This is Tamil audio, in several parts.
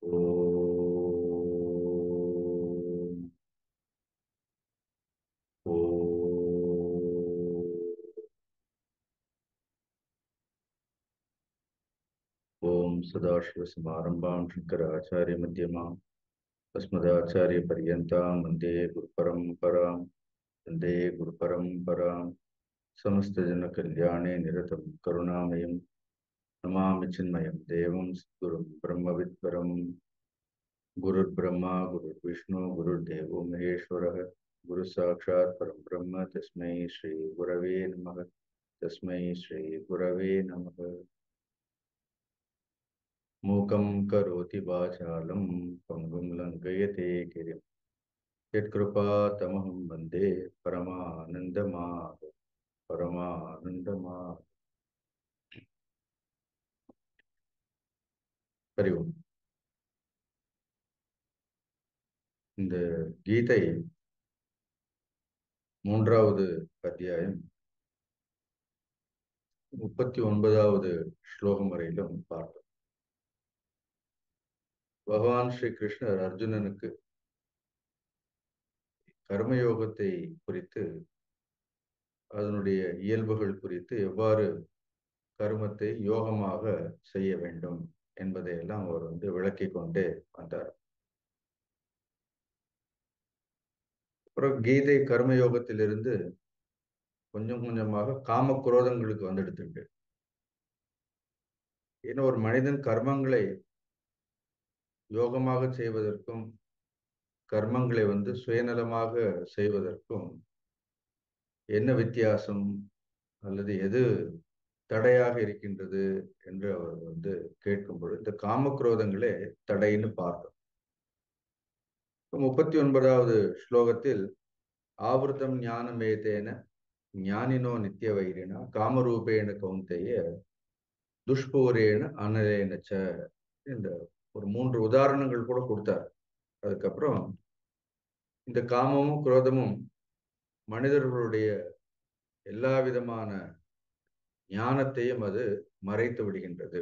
ஓம் ஓம் சதாசிவசமாரம்பாம் சங்கராச்சாரிய மத்தியமாம் अस्मदाचार्य पर्यन्तां वन्दे गुरुपरम्परां वन्दे गुरुपरम्परां समस्तजनकल्याणे निरतं करुणामयं नमामि चिन्मयं देवं सद्गुरुं ब्रह्मविद्वरं गुरुर्ब्रह्मा गुरुर्विष्णु गुरुर्देवो महेश्वरः गुरुसाक्षात् परं ब्रह्म तस्मै श्रीगुरवे नमः तस्मै श्रीगुरवे नमः मूकं करोति वाचालं पङ्गुं लङ्घयते गिरिं यत्कृपातमहं वन्दे परमानन्दमाधव हरि ओम. இந்த கீதை மூன்றாவது அத்தியாயம் 39வது ஸ்லோகம் வரையிலும் பார்த்தோம். பகவான் ஸ்ரீ கிருஷ்ணர் அர்ஜுனனுக்கு கர்மயோகத்தை குறித்து, அதனுடைய இயல்புகள் குறித்து, எவ்வாறு கர்மத்தை யோகமாக செய்ய வேண்டும் என்பதையெல்லாம் அவர் விளக்கி கொண்டே வந்தார். அப்புறம் கீதை கர்மயோகத்திலிருந்து கொஞ்சம் கொஞ்சமாக காம குரோதங்களுக்கு வந்துடுத்துண்டு. ஏன்னா ஒரு மனிதன் கர்மங்களை யோகமாக செய்வதற்கும் கர்மங்களை சுயநலமாக செய்வதற்கும் என்ன வித்தியாசம் அல்லது எது தடையாக இருக்கின்றது என்று அவர் கேட்கும் பொழுது இந்த காமக்ரோதங்களே தடைன்னு பார்த்தோம். 39வது ஸ்லோகத்தில் ஆவர்த்தம் ஞானமேதேன ஞானினோ நித்திய வைரினா காமரூபேன கௌந்தேய துஷ்பூரேன அனலேனச்ச இந்த ஒரு 3 உதாரணங்கள் கூட கொடுத்தார். அதுக்கப்புறம் இந்த காமமும் குரோதமும் மனிதர்களுடைய எல்லா விதமான ஞானத்தையும் அது மறைத்து விடுகின்றது.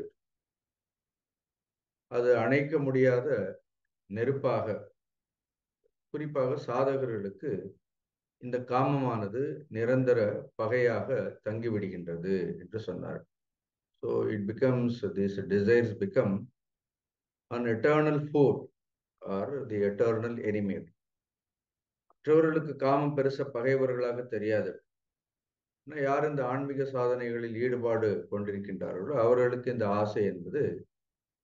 அது அணைக்க முடியாத நெருப்பாக, குறிப்பாக சாதகர்களுக்கு இந்த காமமானது நிரந்தர பகையாக தங்கிவிடுகின்றது என்று சொன்னார். So it becomes, these desires become an eternal foe or the eternal enemy. மற்றவர்களுக்கு காமம் பெருச பகைவர்களாக தெரியாது. யார் இந்த ஆன்மீக சாதனைகளில் ஈடுபாடு கொண்டிருக்கின்றார்களோ அவர்களுக்கு இந்த ஆசை என்பது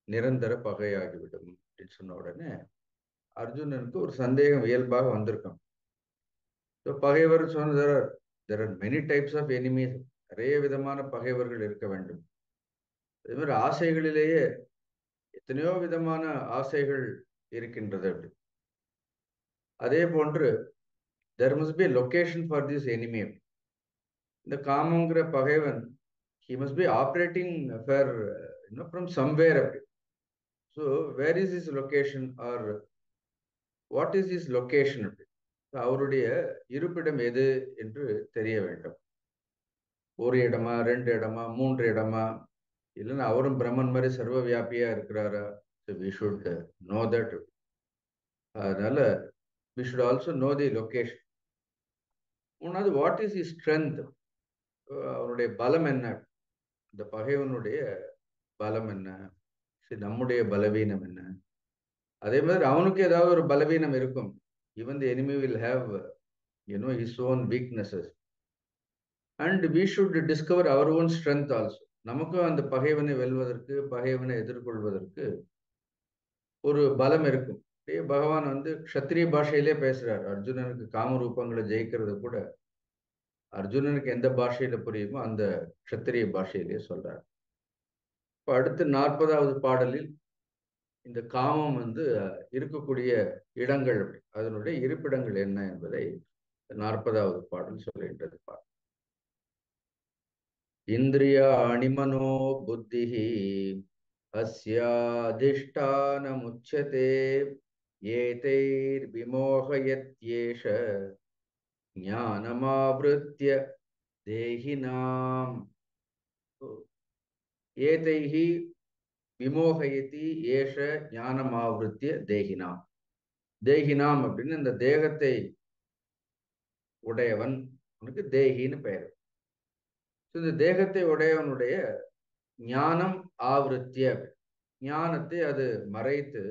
நிரந்தர பகையாகிவிடும் அப்படின்னு சொன்ன உடனே அர்ஜுனனுக்கு ஒரு சந்தேகம் இயல்பாக வந்திருக்கும். பகைவர் சொன்ன there are many types of enemies, நிறைய விதமான பகைவர்கள் இருக்க வேண்டும். அதே மாதிரி ஆசைகளிலேயே எத்தனையோ விதமான ஆசைகள் இருக்கின்றது. அப்படி அதே போன்று there must be a location for this enemy. இந்த காமங்கிற பகைவன் he must be operating for from somewhere. அப்படி so where is his location or what is his location? அப்படி அவருடைய இருப்பிடம் எது என்று தெரிய வேண்டும். ஒரு இடமா, 2 இடமா, 3 இடமா, இல்லைன்னா அவரும் பிரம்மன் மாதிரி சர்வ வியாபியா இருக்கிறாரா? we should know that. அதனால we should also know the location. மூணாவது, வாட் இஸ் his strength? அவனுடைய பலம் என்ன? இந்த பகைவனுடைய பலம் என்ன? நம்முடைய பலவீனம் என்ன? அதே மாதிரி அவனுக்கு ஏதாவது ஒரு பலவீனம் இருக்கும். even the enemy will have his own weaknesses and we should discover our own strength also. நமக்கும் அந்த பகைவனை வெல்வதற்கு, பகைவனை எதிர்கொள்வதற்கு ஒரு பலம் இருக்கும். பகவான் க்ஷத்ரிய பாஷையிலே பேசுறார். அர்ஜுனனுக்கு காமரூபங்களை ஜெயிக்கிறது கூட அர்ஜுனனுக்கு எந்த பாஷையில புரியுமோ அந்த க்ஷத்திரிய பாஷையிலே சொல்றார். இப்ப அடுத்து 40வது பாடலில் இந்த காமம் இருக்கக்கூடிய இடங்கள், அதனுடைய இருப்பிடங்கள் என்ன என்பதை 40வது பாடல் சொல்கின்றது. இந்திரியாணி மனோ புத்திஹி அஸ்யாதிஷ்டானமுச்யதே ஏதைர் விமோகயத்யேஷ ஞானமாவ்ருத்ய தேஹினாம். ஏதைஹி விமோகயதி ஏஷ ஞானமாவிருத்திய தேகினாம். தேகினாம் அப்படின்னு இந்த தேகத்தை உடையவன், உனக்கு தேகின்னு பெயர். இந்த தேகத்தை உடையவனுடைய ஞானம் ஆவருத்திய, ஞானத்தை அது மறைத்து,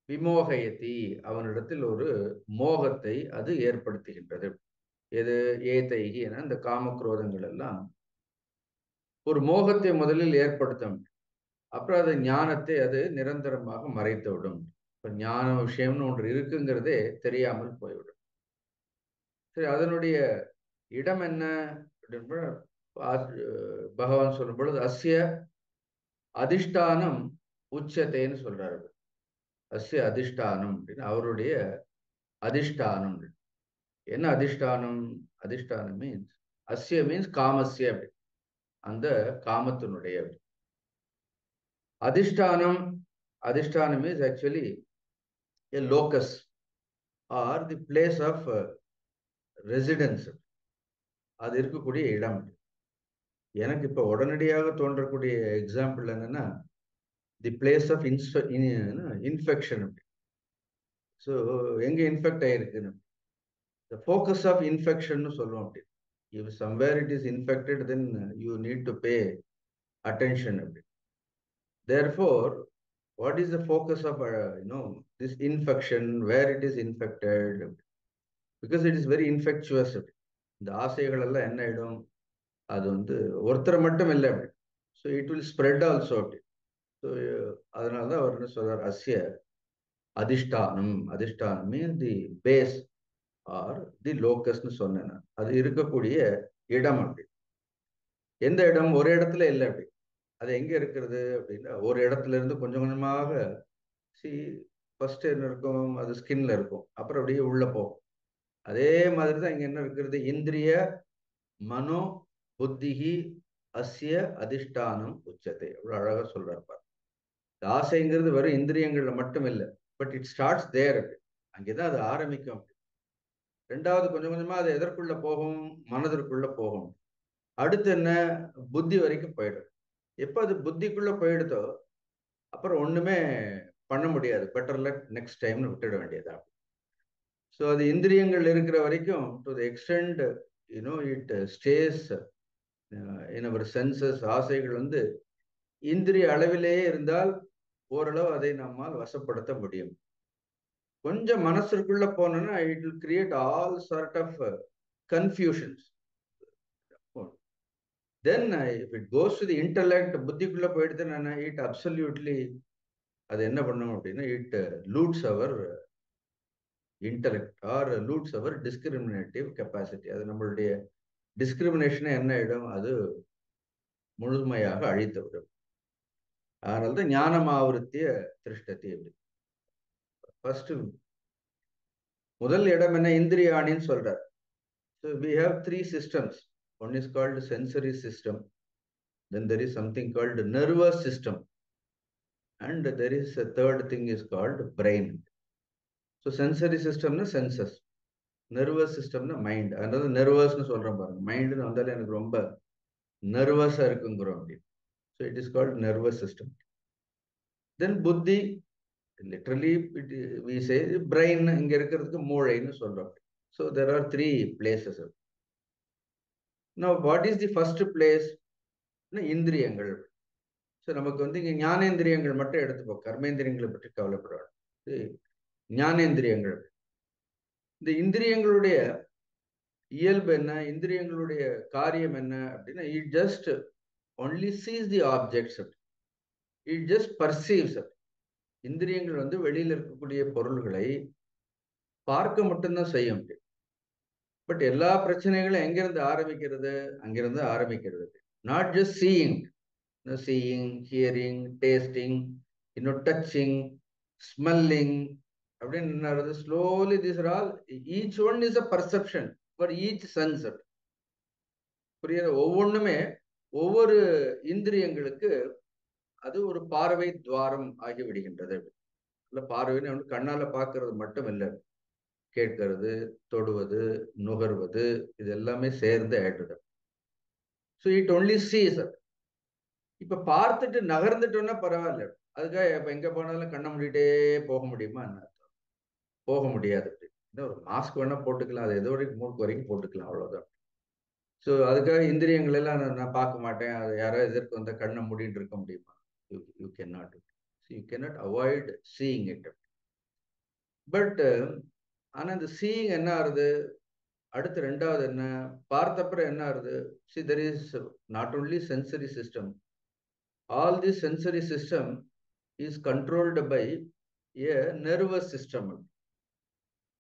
விமோகயத்தி அவனிடத்தில் ஒரு மோகத்தை அது ஏற்படுத்துகின்றது. எது ஏதைகி என இந்த காமக்ரோதங்கள் எல்லாம் ஒரு மோகத்தை முதலில் ஏற்படுத்தும், அப்புறம் அது ஞானத்தை அது நிரந்தரமாக மறைத்து விடும். இப்ப ஞான விஷயம்னு ஒன்று இருக்குங்கிறதே தெரியாமல் போய்விடும். சரி, அதனுடைய இடம் என்ன அப்படின்னு பகவான் சொல்லும் பொழுது அஸ்ய அதிஷ்டானம் உச்சத்தைன்னு சொல்றாரு. அஸ்ய அதிஷ்டானம் அப்படின்னு அவருடைய அதிஷ்டானம். என்ன அதிஷ்டானம்? அதிஷ்டானம் மீன்ஸ் அஸ்ய மீன்ஸ் காமஸ்ய, அந்த காமத்தினுடைய அதிஷ்டானம். அதிஷ்டானம் is actually a locus or the place of residence. அது இருக்கக்கூடிய இடம். எனக்கு இப்ப உடனடியாக தோன்றக்கூடிய எக்ஸாம்பிள் என்னன்னா, the place of infection. So எங்க இன்ஃபெக்ட் ஆயிருக்குன்னு, த ஃபோக்கஸ் ஆஃப் இன்ஃபெக்ஷன் சொல்லுவோம். அப்படி if somewhere it is infected, then you need to pay attention. Therefore, what is the focus of this infection, where it is infected? Because it is very infectious. இந்த ஆசைகள் எல்லாம் என்ன ஆயிடும், அது ஒருத்தர் மட்டும் இல்லை, அப்படி. So it will spread also. அப்படி. ஸோ அதனாலதான் அவர் என்ன சொல்றார், அஸ்ய அதிஷ்டானம். அதிஷ்டானம் மீன் தி பேஸ் ஆர் தி லோக்கஸ்ன்னு சொன்னேன். அது இருக்கக்கூடிய இடம். அப்படி எந்த இடம்? ஒரு இடத்துல இல்லை. அப்படி அது எங்க இருக்கிறது அப்படின்னா, ஒரு இடத்துல இருந்து கொஞ்சம் கொஞ்சமாக ஃபர்ஸ்ட் என்ன இருக்கும், அது ஸ்கின்ல இருக்கும், அப்புறம் அப்படியே உள்ள போகும். அதே மாதிரிதான் இங்க என்ன இருக்கிறது, இந்திரிய மனோ புத்திகி அஸ்ய அதிஷ்டானம் உச்சத்தை. அவ்வளவு அழகா சொல்றாரு. ஆசைங்கிறது வெறும் இந்திரியங்கள்ல மட்டும் இல்லை, பட் இட் ஸ்டார்ட்ஸ் தேர். அங்கேதான் அது ஆரம்பிக்கும். ரெண்டாவது கொஞ்சம் கொஞ்சமா அது எதற்குள்ள போகும், மனதிற்குள்ள போகும். அடுத்து என்ன, புத்தி வரைக்கும் போயிடும். எப்ப அது புத்திக்குள்ள போயிடுதோ அப்புறம் ஒண்ணுமே பண்ண முடியாது. பெட்டர் லக் நெக்ஸ்ட் டைம்னு விட்டுட வேண்டியதா. ஸோ அது இந்திரியங்கள் இருக்கிற வரைக்கும், to the extent it stays in our senses. ஆசைகள் இந்திரிய அளவிலேயே இருந்தால் ஓரளவு அதை நம்மால் வசப்படுத்த முடியும். கொஞ்சம் மனசுக்குள்ள போனோம்னா it will create all sort of confusions. Then if it goes to the intellect, புத்திக்குள்ள போயிடுதுன்னா இட் அப்சல்யூட்லி அது என்ன பண்ணும் அப்படின்னா, it loots our intellect or loots our discriminative capacity. அது நம்மளுடைய டிஸ்கிரிமினேஷனை என்ன ஆயிடும், அது முழுமையாக அழித்து விடும். அதனால்தான் ஞானம் ஆவருத்திய திருஷ்டத்தி. ஃபர்ஸ்ட் முதல் இடம் என்ன, இந்திரியாணின்னு சொல்றார். So we have three systems. One is called sensory system. Then there is something called nervous system. And there is a third thing is called brain. So sensory system na senses. Nervous system na mind. Another nervous na சொல்றேன் பாருங்க. Mind னு வந்தாலே எனக்கு ரொம்ப nervous ah இருக்குங்கிறோம். So it is called nervous system. Then buddhi, literally we say brain, இங்க இருக்கிறதுக்கு மூளைன்னு சொல்றோம். So there are three places. Now what is the first place? இந்திரியங்கள். ஸோ நமக்கு இங்க ஞானேந்திரியங்கள் மட்டும் எடுத்துப்போம், கர்மேந்திரியங்களை பற்றி கவலைப்படாது. ஞானேந்திரியங்கள், இந்த இந்திரியங்களுடைய இயல்பு என்ன, இந்திரியங்களுடைய காரியம் என்ன அப்படின்னா, it just only sees the objects, it just perceives. இந்திரியங்கள் வெளியில இருக்கக்கூடிய பொருள்களை பார்க்க மட்டும்தான் செய்யும். பட் எல்லா பிரச்சனைகளும் எங்கிருந்து ஆரம்பிக்கிறது, அங்கிருந்து ஆரம்பிக்கிறது. Not just seeing, seeing, hearing, tasting, touching, smelling. அப்படின்றது slowly these are all, each one is a perception for each sense. புரியுது? ஒவ்வொன்றுமே ஒவ்வொரு இந்திரியங்களுக்கு அது ஒரு பார்வை துவாரம் ஆகிவிடுகின்றது. இல்ல பார்வைன்னு கண்ணால பார்க்கறது மட்டும் இல்லை, கேட்கறது, தொடுவது, நுகர்வது, இது எல்லாமே சேர்ந்து ஆயிடுது. So it only sees. இப்ப பார்த்துட்டு நகர்ந்துட்டோம்னா பரவாயில்ல, அதுக்காக இப்ப எங்க போனாலும் கண்ணை மூடிட்டே போக முடியுமா என்ன? போக முடியாது. இன்னும் ஒரு மாஸ்க் வேணா போட்டுக்கலாம், அது எது வரைக்கும் மூக்கு வரைக்கும் போட்டுக்கலாம், அவ்வளவுதான். ஸோ அதுக்காக இந்திரியங்கள் எல்லாம் நான் பார்க்க மாட்டேன், அது யாராவது எதிர்த்து வந்தா கண்ணை மூடிட்டு இருக்க முடியுமா? You can not, you can not avoid seeing it. But ஆனா இந்த சீயிங் என்ன ஆகுது, அடுத்து ரெண்டாவது என்ன, பார்த்தப்புறம் என்ன ஆகுது? see there is not only sensory system, all this sensory system is controlled by a nervous system.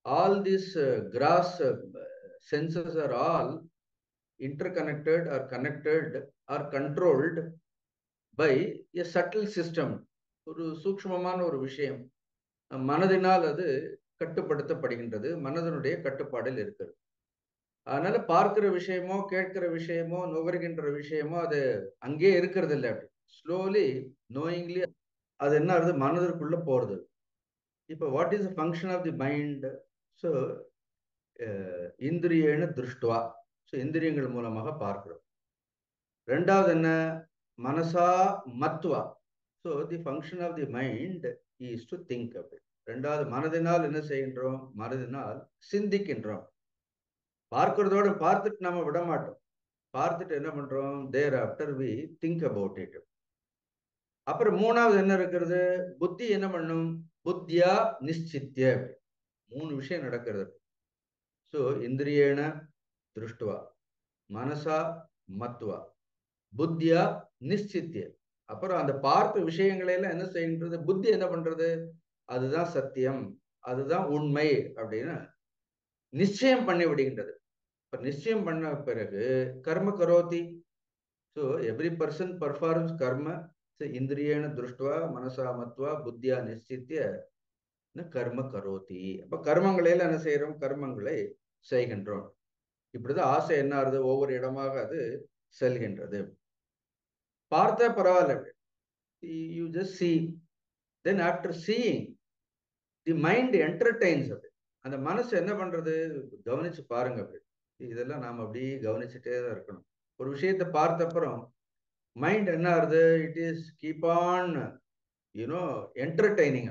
All these gross senses are all interconnected or connected or controlled by a subtle system. ஒரு சூக்ஷ்மமான ஒரு விஷயம் மனதினால் அது கட்டுப்படுத்தப்படுகின்றது, மனதனுடைய கட்டுப்பாடில் இருக்கிறது. அதனால பார்க்கிற விஷயமோ, கேட்கிற விஷயமோ, நுகர்கின்ற விஷயமோ அது அங்கே இருக்கிறது இல்லை. அப்படி ஸ்லோலி நோயிங்லி அது என்ன ஆகுது, மனதிற்குள்ள போறது. இப்போ what is function of the mind? So இந்திரியேன திருஷ்டுவா, ஸோ இந்திரியங்கள் மூலமாக பார்க்கிறோம். ரெண்டாவது என்ன, மனசா மத்வா, so the function of the mind is to think. அப்படி ரெண்டாவது மனதினால் என்ன செய்கின்றோம், மனதினால் சிந்திக்கின்றோம். பார்க்கிறதோட பார்த்துட்டு நம்ம விட மாட்டோம், பார்த்துட்டு என்ன பண்றோம், thereafter we think about it. அப்புறம் மூணாவது என்ன இருக்கிறது, புத்தி என்ன பண்ணும், புத்தியா நிச்சித்ய. மூணு விஷயம் நடக்கிறது. ஸோ இந்திரியேன திருஷ்டுவா, மனசா மத்வா, புத்தியா நிச்சித்ய. அப்புறம் அந்த பார்த்த விஷயங்களை எல்லாம் என்ன செய்கின்றது, புத்தி என்ன பண்றது, அதுதான் சத்தியம், அதுதான் உண்மை அப்படின்னு நிச்சயம் பண்ணி விடுகின்றது. இப்ப நிச்சயம் பண்ண பிறகு கர்ம கரோதி. ஸோ எவ்ரி பர்சன் பர்ஃபார்ம்ஸ் கர்ம. இந்திரியேன திருஷ்டுவா மனசா மத்வா புத்தியா நிச்சித்ய கர்ம கரோதி. அப்ப கர்மங்களை எல்லாம் என்ன செய்யறோம், கர்மங்களை செய்கின்றோம். இப்படிதான் ஆசை என்ன ஆகுது, ஒவ்வொரு இடமாக அது செல்கின்றது. பார்த்தா பரவாயில்ல, you just see. Then after seeing, the mind entertains அது. அந்த மனசு என்ன பண்றது, கவனிச்சு பாருங்க. அப்படி இதெல்லாம் நாம அப்படியே கவனிச்சுட்டே தான் இருக்கணும். ஒரு விஷயத்தை பார்த்த அப்புறம் மைண்ட் என்ன ஆகுது, it is keep on entertaining.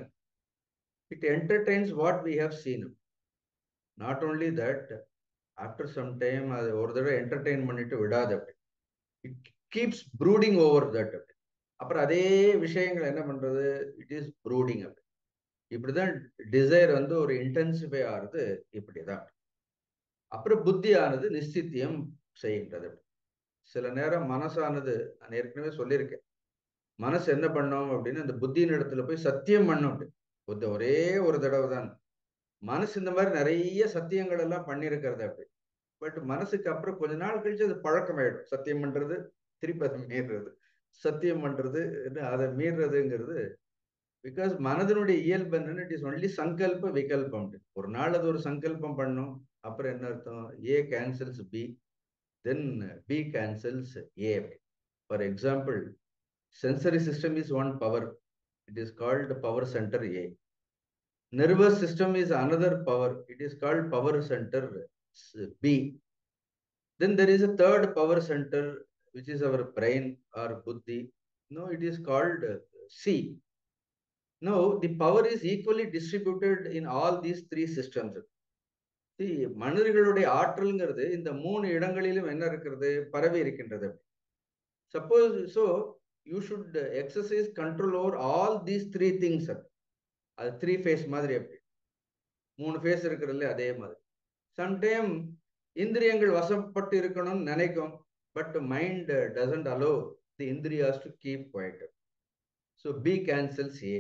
It entertains what we have seen. Not only that, after some time அது ஒரு தடவை என்டர்டெயின் பண்ணிட்டு விடாது. அப்படி இட் கீப்ஸ் ப்ரூடிங் ஓவர் தட். அப்புறம் அதே விஷயங்கள் என்ன பண்றது, இட் இஸ் ப்ரூடிங். அப்படி இப்படிதான் டிசைர் வந்து ஒரு இன்டென்சிஃபை ஆகுது. இப்படிதான். அப்புறம் புத்தியானது நிச்சித்தியம் செய்கின்றது. சில நேரம் மனசானது, நான் ஏற்கனவே சொல்லியிருக்கேன், மனசு என்ன பண்ணும் அப்படின்னு அந்த புத்தியின் இடத்துல போய் சத்தியம் பண்ணும். ஒரே ஒரு தடவை தான் மனசு இந்த மாதிரி நிறைய சத்தியங்கள் எல்லாம் பண்ணியிருக்கிறது. அப்படி பட் மனசுக்கு அப்புறம் கொஞ்ச நாள் கழிச்சு அது பழக்கமாயிடும். சத்தியம் பண்றது, திருப்பி அதை மீறுறது, சத்தியம் பண்றது, அதை மீறுறதுங்கிறது. பிகாஸ் மனதனுடைய இயல்பு என்னன்னு, இட் இஸ் ஒன்லி சங்கல்ப விகல்பம். ஒரு நாள் அது ஒரு சங்கல்பம் பண்ணும், அப்புறம் என்ன அர்த்தம், A cancels B, then B cancels A. For example, sensory system is one power, it is called power centre A. Nervous system is another power, it is called power center B. Then there is a third power center, which is our brain or buddhi. No, it is called C. Now the power is equally distributed in all these three systems. See, மனிதர்களுடைய ஆற்றல்ங்கிறது இந்த மூணு இடங்களிலும் என்ன இருக்கிறது, பரவி இருக்கின்றது. Suppose so, you should exercise control over all these three things. அது த்ரீ ஃபேஸ் மாதிரி. அப்படி மூணு ஃபேஸ் இருக்கிறதுல அதே மாதிரி. சம்டைம் இந்திரியங்கள் வசப்பட்டு இருக்கணும்னு நினைக்கும், but mind doesn't allow the இந்திரியாஸ் to keep quiet. So B cancels A.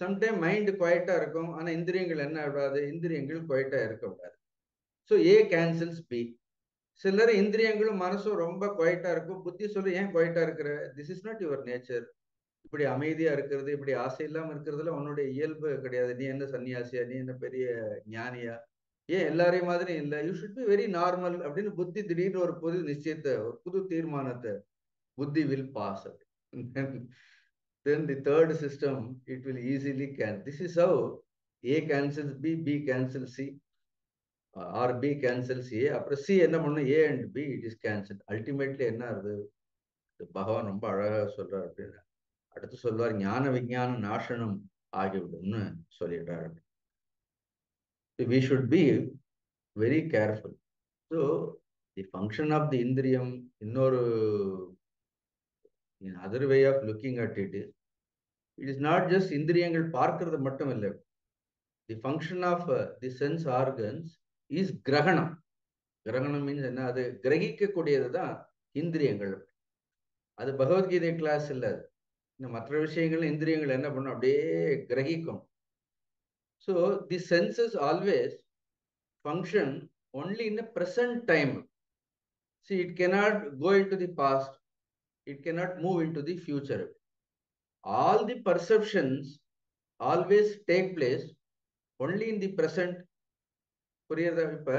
Sometime mind குவைட்டா இருக்கும், ஆனா இந்திரியங்கள் என்ன விடாது, இந்திரியங்கள் குவைட்டா இருக்க விடாது. So A cancels B. சிலர் இந்திரியங்களும் மனசும் ரொம்ப குவைட்டா இருக்கும், புத்தி சொல்லு ஏன் குவைட்டா இருக்கிற, this is not your nature. இப்படி அமைதியா இருக்கிறது, இப்படி ஆசை இல்லாம இருக்கிறதுல உன்னுடைய இயல்பு கிடையாது. நீ என்ன சன்னியாசியா, நீ என்ன பெரிய ஞானியா, ஏன் எல்லாரையும் மாதிரி இல்லை, you should be very normal அப்படின்னு புத்தி திடீர்னு ஒரு புது நிச்சயத்தை, ஒரு புது தீர்மானத்தை புத்தி will pass. Then the third system, it will easily can. This is how A cancels B, B cancels C, or B cancels A. அப்புறம் C என்ன பண்ணும், A and B it is cancelled. Ultimately என்ன ஆகுது, பகவான் ரொம்ப அழகா சொல்றாரு அப்படின்னா, அடுத்து சொல்வார் ஞான விஞ்ஞான நாசனம் ஆகிவிடும்னு சொல்லிடுறாரு. We should be very careful. So the function of the indriyam, இன்னொரு in other way of looking at it is not just இந்திரியங்கள் பார்க்கிறது மட்டும் இல்லை. The function of the sense organs is கிரகணம். கிரகணம் மீன்ஸ் என்ன? அது கிரகிக்கக்கூடியது தான் இந்திரியங்கள். அது பகவத்கீதை கிளாஸ் இல்லை. இந்த மற்ற விஷயங்கள் இந்திரியங்கள் என்ன பண்ணும்? அப்படியே கிரகிக்கும். So the senses always function only in the present time. See, it cannot go into the past. It cannot move into the future. All the perceptions always take place only in the present. புரியுதா? இப்ப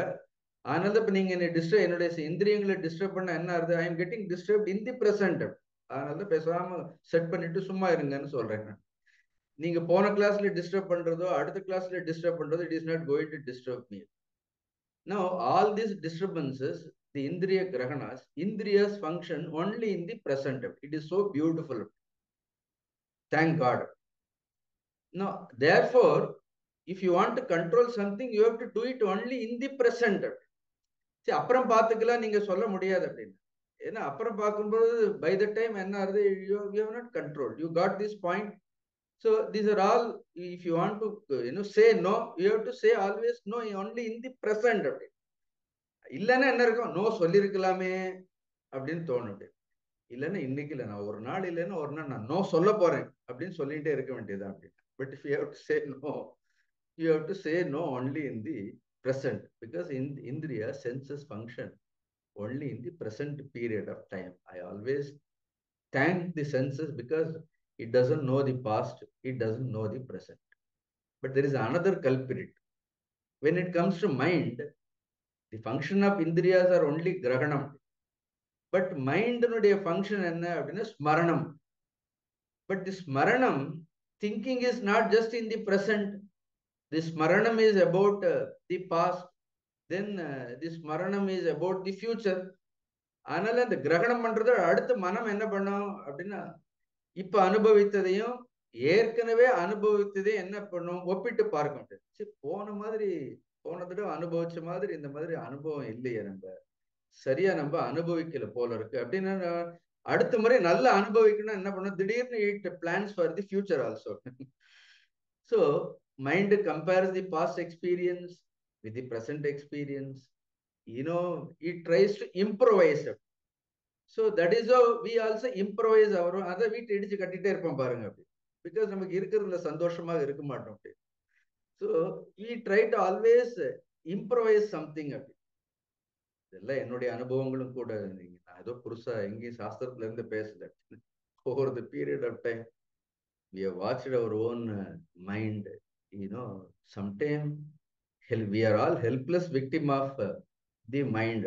அதனால இப்ப நீங்க என்னுடைய இந்திரியங்களை டிஸ்டர்ப் பண்ண என்ன ஆகுது? I am getting disturb in the present. அதனால பேசாம செட் பண்ணிட்டு சும்மா இருங்கன்னு சொல்றேன். நீங்க போன கிளாஸ்ல டிஸ்டர்ப் பண்றதோ அடுத்த கிளாஸ்ல டிஸ்டர்ப் பண்றதோ it is not going to disturb me. Now all these disturbances, the indriya grahanas, indriyas function only in the present. It is so beautiful. Thank God. Now therefore, if you want to control something, you have to do it only in the present. சரி, அப்புறம் பார்த்துக்கலாம் நீங்க சொல்ல முடியாது அப்படின்னு. ஏன்னா அப்புறம் பார்க்கும்போது by the time என்ன ஆகுது? you have not controlled. You got this point. So these are all, if you want to say no, you have to say always no only in the present. இல்லைன்னா என்ன இருக்கும்? நோ சொல்லியிருக்கலாமே அப்படின்னு தோணும். இல்லைன்னா இன்னைக்கு இல்லை, நான் ஒரு நாள் இல்லைன்னா ஒரு நாள் நான் நோ சொல்ல போறேன் அப்படின்னு சொல்லிட்டே இருக்க வேண்டியதான் அப்படின்னு. But if you have to say no, you have to say no only in the present, because indriya senses function only in the present period of time. I always thank the senses because it doesn't know the past, it doesn't know the present. But there is another culprit. When it comes to mind, the function of indriyas are only grahanam. But mind function enna appadina smaranam. But this smaranam, thinking is not just in the present. This smaranam is about the past. Then this smaranam is about the future. அதனால இந்த கிரகணம் பண்றது அடுத்து மனம் என்ன பண்ணும் அப்படின்னா, இப்ப அனுபவித்ததையும் ஏற்கனவே அனுபவித்ததையும் என்ன பண்ணும்? ஒப்பிட்டு பார்க்க முடியாது. சரி, போன தடவை அனுபவிச்ச மாதிரி இந்த மாதிரி அனுபவம் இல்லையே, நம்ம சரியா நம்ம அனுபவிக்கல போல இருக்கு அப்படின்னா, அடுத்த முறை நல்லா அனுபவிக்கணும் என்ன பண்ணும்? திடீர்னு it plans for the future also. So mind compares the past experience with the present experience. It tries to improvise. So that is we also improvise. அவரும் அதை வீட்டை இடிச்சு கட்டிட்டே இருப்போம் பாருங்க அப்படி. பிகாஸ் நமக்கு இருக்கிறதுல சந்தோஷமாக இருக்க மாட்டோம் அப்படி. So we try to always improvise something அப்படி. இதெல்லாம் என்னுடைய அனுபவங்களும் கூட. நான் ஏதோ புதுசா எங்கேயும் சாஸ்திரத்துல இருந்து பேசல. Over the period of time we have watched our own mind. Sometime we are all helpless victim of the mind,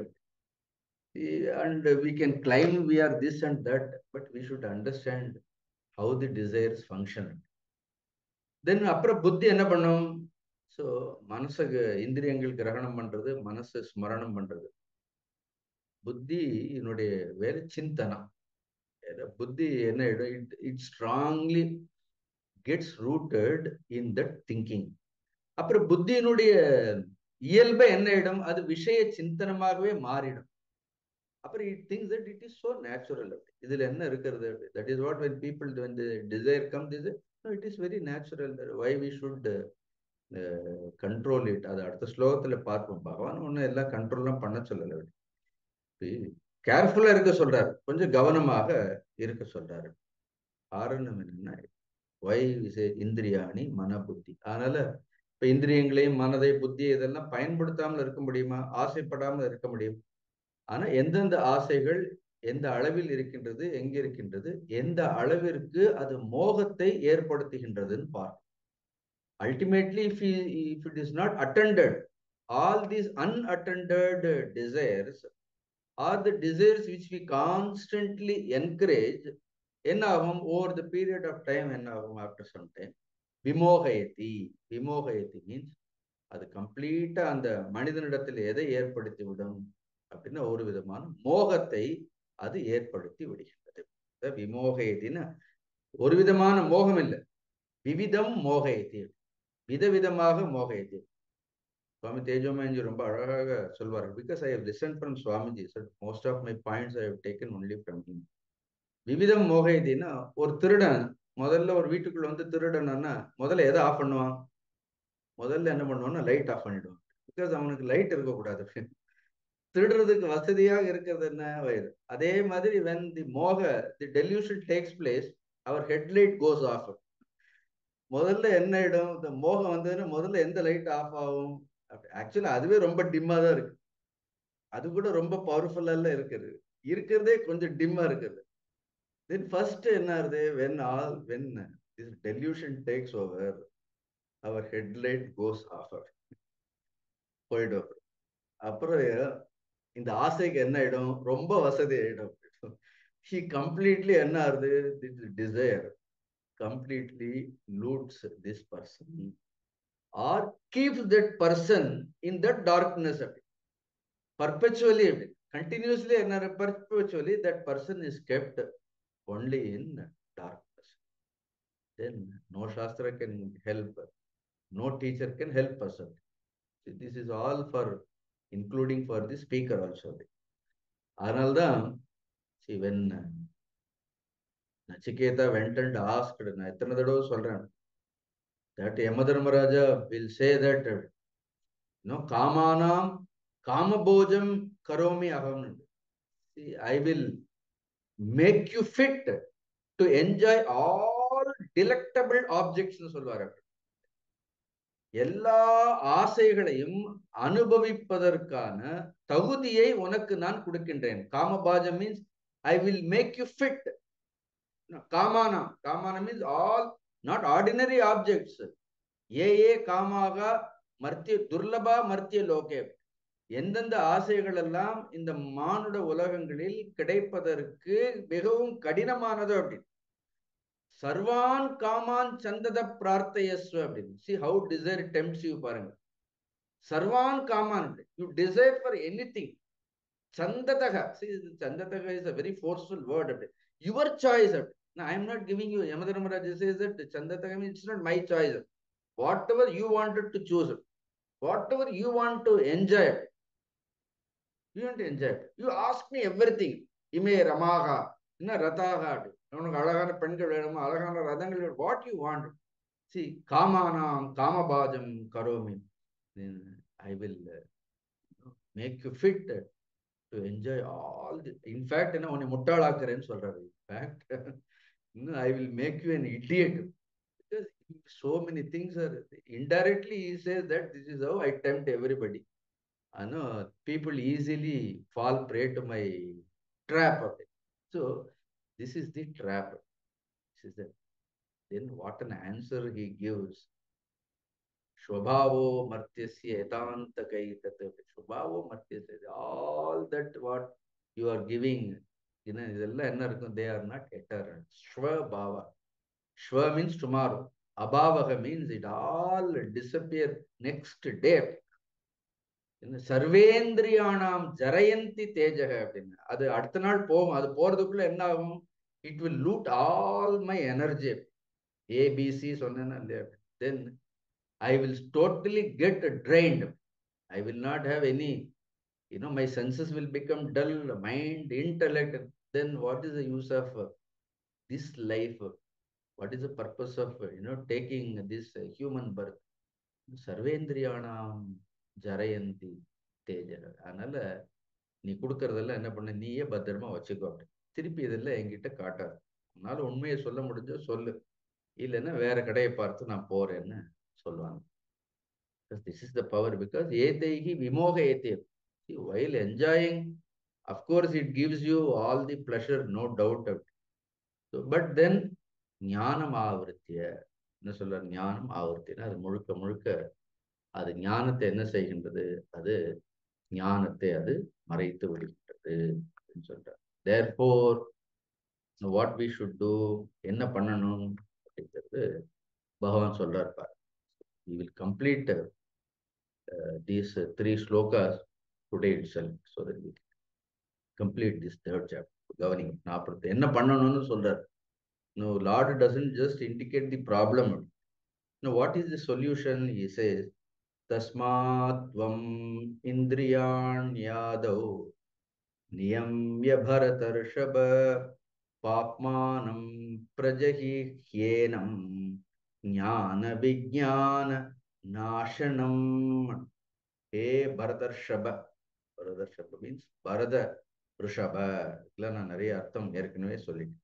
and we can claim we are this and that, but we should understand how the desires function. Then அப்புறம் புத்தி என்ன பண்ணும்? ஸோ மனசுக்கு இந்திரியங்கள் கிரகணம் பண்றது, மனசு ஸ்மரணம் பண்றது. புத்தி என்னுடைய வேலை சிந்தனம். புத்தி என்ன it strongly gets rooted in that thinking. அப்புறம் புத்தியினுடைய இயல்பை என்ன இடம்? அது விஷய சிந்தனமாகவே மாறிடும். அப்புறம் it thinks that it is so natural. இதுல என்ன இருக்கிறது? That is what when people, when the desire comes, they say no, it is very natural. Why we should control it? அது அடுத்த ஸ்லோகத்துல பார்ப்போம். பகவான் ஒன்னும் எல்லாம் கண்ட்ரோல்லாம் பண்ண சொல்லல. கேர்ஃபுல்லா இருக்க சொல்றாரு, கொஞ்சம் கவனமாக இருக்க சொல்றாரு. காரணம் என்னன்னா, வை விசே இந்திரியாணி மன புத்தி. அதனால இப்ப இந்திரியங்களையும் மனதை புத்தி இதெல்லாம் பயன்படுத்தாமல் இருக்க முடியுமா? ஆசைப்படாமல் இருக்க முடியும். ஆனா எந்தெந்த ஆசைகள் எந்த அளவில் இருக்கின்றது, எங்க இருக்கின்றது, எந்த அளவிற்கு அது மோகத்தை ஏற்படுத்துகின்றதுன்னு பார்க்கணும். Ultimately, if it is not attended, all these unattended desires are the desires which we constantly encourage. என்ன ஆகும்? Over the period of time என்ன ஆகும்? ஆஃப்டர் சம் டைம் விமோகயத்தி. விமோகயத்தி மீன்ஸ் அது கம்ப்ளீட்டா அந்த மனிதனிடத்தில் எதை ஏற்படுத்தி விடும் அப்படின்னா, ஒரு விதமான மோகத்தை அது ஏற்படுத்தி விடுகின்றது. விமோகயத்தின்னா ஒரு விதமான மோகம் இல்லை, விவிதம் மோகயதி, விதவிதமாக மோகயதி. சுவாமி தேஜோமயன்ஜி ரொம்ப அழகாக சொல்வார். Because I have listen from Swamiji, most of my points I have taken only from him. விவிதம் மோகயதினா, ஒரு திருடன் முதல்ல ஒரு வீட்டுக்குள்ள வந்து திருடனா முதல்ல எதை ஆஃப் பண்ணுவான்? முதல்ல என்ன பண்ணுவான்னா லைட் ஆஃப் பண்ணிடுவான். பிகாஸ் அவனுக்கு லைட் இருக்கக்கூடாது. திருடுறதுக்கு வசதியாக இருக்கிறது என்ன வயது. அதே மாதிரி when the மோக the delusion takes place, our headlight goes off. முதல்ல என்ன ஆயிடும்? இந்த மோகம் வந்ததுன்னா முதல்ல எந்த லைட் ஆஃப் ஆகும்? ஆக்சுவலா அதுவே ரொம்ப டிம்மா தான் இருக்கு. அது கூட ரொம்ப பவர்ஃபுல்லா இருக்குது, இருக்கிறதே கொஞ்சம் டிம்மா இருக்குது. தென் ஃபர்ஸ்ட் என்ன ஆகுது? when this delusion takes over, our headlight goes off, போயிடும். அப்புறம் இந்த ஆசைக்கு என்ன ஆயிடும்? ரொம்ப வசதி ஆயிடும். he completely என்ன ஆகுது? this desire completely loots this person or keeps that person in that darkness perpetually, continuously, perpetually that person is kept only in darkness. Then no shastra can help, no teacher can help person. This is all for including for the speaker also. அதனால்தான் see when Nachiketa went and asked, நான் எத்தனை தடவை சொல்றேன், that Yamadharmaraja will say that காமானாம் காமபோஜம் கரோமி அகம். I will make you fit to enjoy all delectable objects னு சொல்வார். எல்லா ஆசைகளையும் அனுபவிப்பதற்கான தகுதியை உனக்கு நான் கொடுக்கின்றேன். காமபாஜம் means I will make you fit. காமானா means all, not ordinary objects. ஏ காமாக மர்த்திய துர்லபா மர்த்திய லோகே. எந்தெந்த ஆசைகள் எல்லாம் இந்த மானுட உலகங்களில் கிடைப்பதற்கு மிகவும் கடினமானதோ அப்படின்னு. சர்வான் காமான் சந்தத பிரார்த்தையஸ்வ அப்படின்னு. See how desire tempts you பாருங்க. சர்வான் come on, you desire for anything. சந்ததக, see சந்ததக is a very forceful word. Your choice. Now I am not giving you, Yamadharmaraja says that Chandataga means it's not my choice. Whatever you wanted to choose, whatever you want to enjoy, you want to enjoy. You ask me everything. Ime ramaga, inna rataga, உனக்கு அழகான பெண்கள் வேணுமா, அழகான ரதங்கள் வேணும், what you want. See, காமானாம் காமபாஜம் கரோமி, I will make you fit to enjoy all the, in fact என்ன உன்னை முட்டாளாக்குறேன்னு சொல்றாரு. In fact I will make you an idiot, because so many things are indirectly he says that this is how I tempt everybody. I know people easily fall prey to my trap of it. So this is the trap. This is the, then what an answer he gives. Shobhavo martyasya etanta kaitat. Shobhavo martyasya, all that what you are giving, இதெல்லாம் என்ன இருக்கும்? They are not eternal. Shvabhava. Shva means tomorrow. Abhavaha means it all disappear next day. சர்வேந்திரியானாம் ஜரயந்தி தேஜக அப்படின்னு. அது அடுத்த நாள் போகும். அது போறதுக்குள்ள என்ன ஆகும்? It will loot all my energy. ABC சொன்னேன்னா இல்லையா? தென் I will totally get drained. I will not have any, my senses will become dull, mind, intellect. Then what is the use of this life? What is the purpose of, taking this human birth? சர்வேந்திரியானாம் ஜரயந்தி தேஜக. அதனால நீ கொடுக்கறதெல்லாம் என்ன பண்ண, நீயே பத்திரமா வச்சுக்கோ. திருப்பி இதெல்லாம் என்கிட்ட காட்டாது. அதனால உண்மையை சொல்ல முடிஞ்ச சொல்லு, இல்லைன்னா வேற கடையை பார்த்து நான் போறேன்னு சொல்லுவாங்க. This is the power, because etaihi vimohayate. While enjoying, of course it gives you all the pleasure, no doubt of it. So, but then ஞானம் ஆவருத்திய என்ன சொல்ற? ஞானம் ஆவருத்தினா அது முழுக்க முழுக்க அது ஞானத்தை என்ன செய்கின்றது? அது ஞானத்தை அது மறைத்து விடுகின்றது அப்படின்னு சொல்றார். Therefore what we should do, என்ன பண்ணணும் அப்படிங்கிறது பகவான் சொல்றார் பாரு. We will complete these three slokas today itself, so that we can complete this third chapter. Governing நாற்பது என்ன பண்ணணும்னு சொல்றார். No, Lord doesn't just indicate the problem. Now, what is the solution? He says, Tasmat tvam indriyanyadav niyamya bharatarshaba papmanam prajahihyenam jnana vijnana nashanam. Hey Bharatarshaba. Bharatarshaba means Bharata Rishabha. இதெல்லாம் நான் நிறைய அர்த்தம் ஏற்கனவே சொல்லிட்டேன்.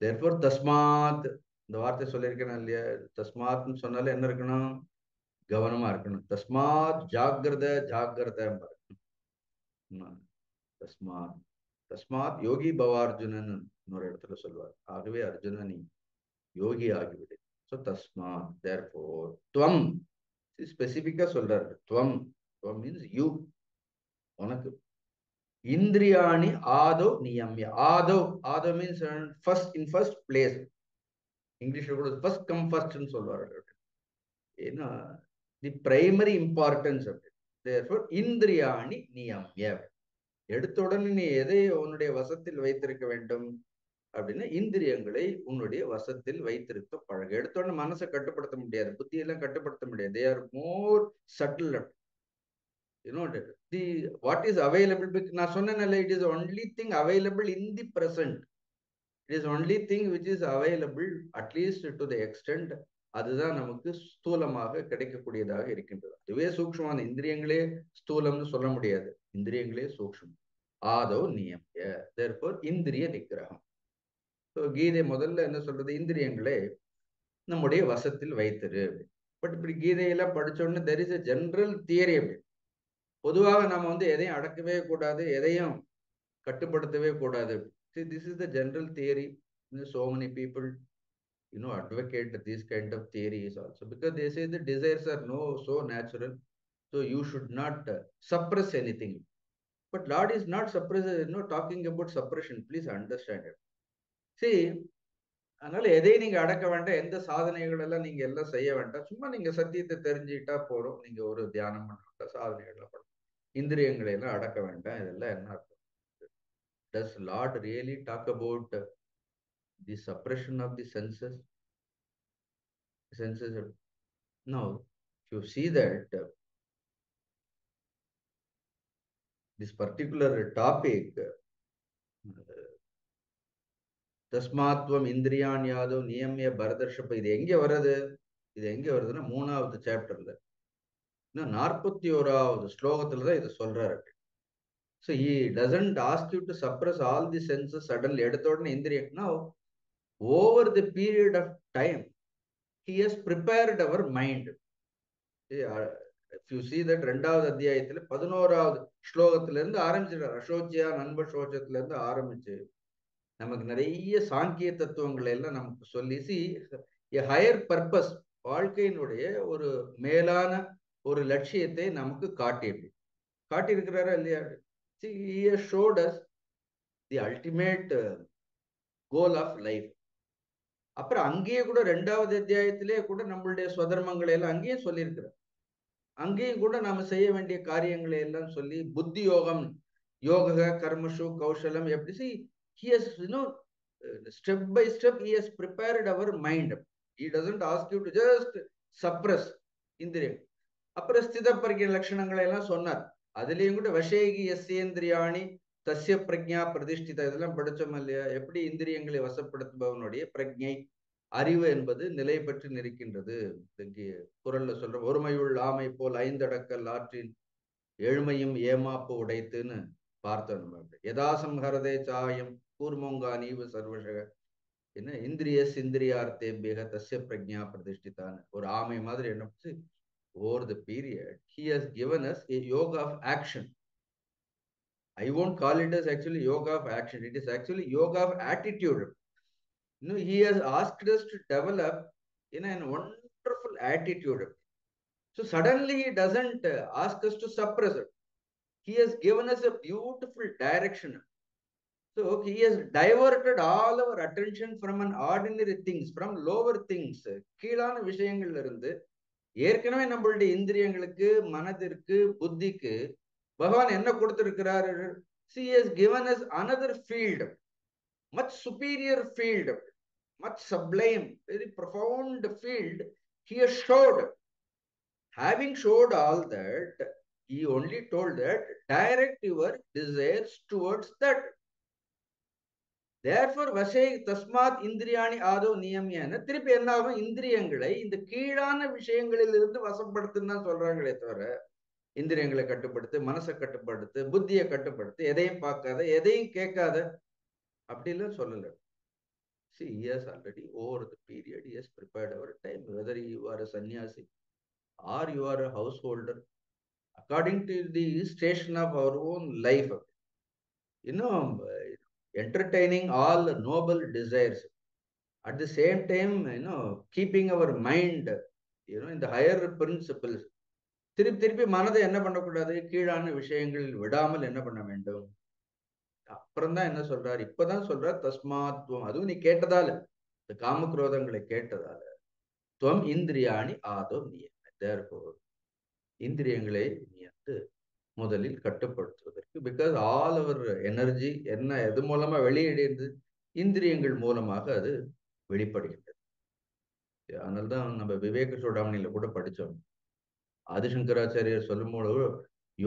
Therefore, தஸ்மாத் இந்த வார்த்தை சொல்லியிருக்கேன் இல்லையா? தஸ்மாத்னு சொன்னாலே என்ன இருக்கணும்? கவனமா இருக்கணும். தஸ்மாத் ஜாகிரத ஜாகிரத. தஸ்மாத் தஸ்மாத் யோகி பவார்ஜுனன் இன்னொரு இடத்துல சொல்வார். ஆகவே அர்ஜுனன் நீ யோகி ஆகிவிடு. ஸோ தஸ்மாத் தேர்ஃபோர் துவம் ஸ்பெசிபிக்கா சொல்றாரு. துவம் துவம் மீன்ஸ் யூ, உனக்கு. இந்திரியாணி ஆதோ நியம்ய. ஆதோ ஆதோ means first, in first place. இங்கிலீஷ்ல கூட ஃபர்ஸ்ட் கம் ஃபர்ஸ்ட்னு சொல்வாரு. ஏன்னா தி பிரைமரி இம்பார்ட்டன்ஸ் அப்படி. தேர்ஃபோர் இந்திரியாணி நியம்ய. எடுத்த உடனே நீ எதை உன்னுடைய வசத்தில் வைத்திருக்க வேண்டும் அப்படின்னா இந்திரியங்களை உன்னுடைய வசத்தில் வைத்திருக்க பழக. எடுத்த உடனே மனசை கட்டுப்படுத்த முடியாது, புத்தியெல்லாம் கட்டுப்படுத்த முடியாது. They are more subtle. What is available, நான் சொன்னேன்ல, it is only thing available in the present. It is only thing which is available at least to the extent. அதுதான் நமக்கு ஸ்தூலமாக கிடைக்கக்கூடியதாக இருக்கின்றது. அதுவே சூக்ஷ்மமான இந்திரியங்களே ஸ்தூலம்னு சொல்ல முடியாது. இந்திரியங்களே சூக்ஷ்மம். ஆதோ நியம்ய. தேர்ஃபோர் இந்திரிய நிகிரகம். கீதை முதல்ல என்ன சொல்றது? இந்திரியங்களே நம்முடைய வசத்தில் வைத்திரு. பட் இப்படி கீதையெல்லாம் படிச்சோன்னு there is a general theory. அப்படி பொதுவாக நம்ம எதையும் அடக்கவே கூடாது, எதையும் கட்டுப்படுத்தவே கூடாது. This is the general theory. So many people advocate these kind of theories also, because they say the desires are so natural, so you should not suppress anything. But Lord is not talking about suppression. Please understand it. See, அதனால எதையும் நீங்க அடக்க வேண்டாம், எந்த சாதனைகள் எல்லாம் நீங்க எல்லாம் செய்ய வேண்டாம். சும்மா நீங்க சத்தியத்தை தெரிஞ்சுக்கிட்டா போறோம். நீங்க ஒரு தியானம் பண்ண வேண்டாம், சாதனைகள் எல்லாம் பண்ணணும். இந்திரியங்களை எல்லாம் அடக்க வேண்டாம். இதெல்லாம் என்ன அர்த்தம்? Does Lord really talk about the suppression of the senses? No. If you see that this particular topic, தஸ்மாத்வம் இந்திரியான் யாதோ நியமிய பரதர்ஷப, இது எங்க வருது? இது எங்க வருதுன்னா 3வது சாப்டர்ல 41வது ஸ்லோகத்துலதான் இது சொல்றாரு. So he doesn't ask you to suppress all the senses suddenly. எடுத்த உடனே இந்திரியம். Now, over the period of time, he has prepared our mind. If you see that 2வது அத்தியாயத்துல 11வது ஸ்லோகத்துல இருந்து ஆரம்பிச்சிருக்காரு. அசோச்சியா நண்ப சோச்சத்துல இருந்து ஆரம்பிச்சு நமக்கு நிறைய சாங்கிய தத்துவங்களை எல்லாம் நமக்கு சொல்லி, ஹையர் பர்பஸ், வாழ்க்கையினுடைய ஒரு மேலான ஒரு லட்சியத்தை நமக்கு காட்டியிருக்கிறாரா இல்லையா? He has showed us the ultimate goal of life. அப்புறம் அங்கேயே கூட 2வது அத்தியாயத்திலே கூட நம்மளுடைய ஸ்வதர்மங்களை எல்லாம் அங்கேயும் சொல்லியிருக்கிறார். அங்கேயும் கூட நாம செய்ய வேண்டிய காரியங்களை எல்லாம் சொல்லி, புத்தி யோகம், யோக கர்மஷு கௌஷலம், எப்படி he has step by step he has prepared our mind. He doesn't ask you to just suppress இந்திரியம். அப்புறம் ஸ்தித பிரக்ஞ லட்சணங்களை எல்லாம் சொன்னார். அதுலயும் கூட வசேகி எஸ்யேந்திரியாணி தஸ்ய பிரக்ஞா பிரதிஷ்டிதா, இதெல்லாம் படிச்சோம் இல்லையா? எப்படி இந்திரியங்களை வசப்படுத்துபவனுடைய பிரக்ஞை, அறிவு என்பது நிலை பெற்று நிற்கின்றது. குரல்ல சொல்ற ஒருமையுள் ஆமை போல் 5 அடக்கல் ஆற்றின் எழுமையும் ஏமாப்பு உடைத்துன்னு பார்த்தோம் நம்ம. யதாசம் ஹரதே சாயம் கூர்மோங்கா நீவு சர்வசக, என்ன இந்திரியார்த்தேபியக தஸ்ய பிரக்ஞா பிரதிஷ்டிதான்னு ஒரு ஆமை மாதிரி என்ன. Over the period, he has given us a yoga of action. I won't call it as actually yoga of action. It is actually yoga of attitude. He has asked us to develop in a wonderful attitude. So suddenly he doesn't ask us to suppress it. He has given us a beautiful direction. So he has diverted all our attention from an ordinary things, from lower things, கீழான விஷயங்கள்ல இருந்து ஏற்கனவே நம்மளுடைய இந்திரியங்களுக்கு, மனதிற்கு, புத்திக்கு பகவான் என்ன கொடுத்திருக்கிறார்? He has given us another field, much superior field. much sublime, very profound field he has showed. Having showed all that, he only told that direct your desires towards that. Therefore, Vashe Tasmat Indriyani Ado Niyamyana, திருப்பி என்ன ஆகும்? இந்திரியங்களை இந்த கீழான விஷயங்களிலிருந்து வசப்படுத்துன்னு தான் சொல்றாங்களே தவிர, இந்திரியங்களை கட்டுப்படுத்து, மனசை கட்டுப்படுத்து, புத்தியை கட்டுப்படுத்து, எதையும் பார்க்காத, எதையும் கேட்காத, அப்படிலாம் சொல்லல. See, he has already, over the period, he has prepared our time, whether you are a sannyasi or you are a householder, according to the station of our own life, you know, entertaining all noble desires. At the same time, keeping our mind, in the higher principles. திருப்பி திருப்பி மனதை என்ன பண்ணக்கூடாது? கீழான விஷயங்களில் விடாமல் என்ன பண்ண வேண்டும்? அப்புறம் தான் என்ன சொல்றாரு? இப்பதான் சொல்றார் தஸ்மாத்வம். அதுவும் நீ கேட்டதால, இந்த காமக்ரோதங்களை கேட்டதால, துவம் இந்திரியாணி ஆதோ நியம. Therefore, இந்திரியங்களை நீ வந்து முதலில் கட்டுப்படுத்துவதற்கு, பிகாஸ் ஆல் அவர் எனர்ஜி என்ன எது மூலமா வெளியிடுது? இந்திரியங்கள் மூலமாக அது வெளிப்படுகின்றது. அதனால்தான் நம்ம விவேக சூடாமணியில கூட படிச்சோம். ஆதிசங்கராச்சாரியர் சொல்லும்போது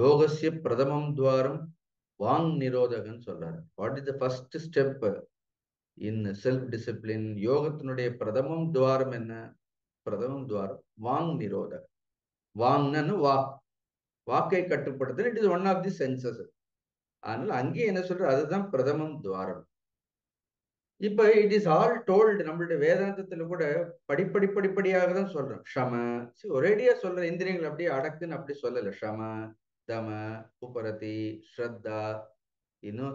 யோகசிய பிரதமம் துவாரம் வாங் நிரோதகன் சொல்றாரு. What is the first step in self discipline? யோகத்தினுடைய பிரதமம் துவாரம் என்ன? பிரதமம் துவாரம் வாங் நிரோதகன். வாங்னு வாக்கை கட்டுப்படுத்த, it is one of the senses. அதனால அங்கேயே என்ன சொல்ற? அதுதான் பிரதமம் துவாரம். இப்ப இட் இஸ் ஆல் டோல்டு. நம்மளுடைய வேதாந்தத்துல கூட படிப்படியாக தான் சொல்றோம். ஷம, ஒரேடியா சொல்ற இந்திரியங்கள் அப்படியே அடக்குன்னு அப்படி சொல்லல. ஷம, தம, உபரதி, ஸ்ரத்தா,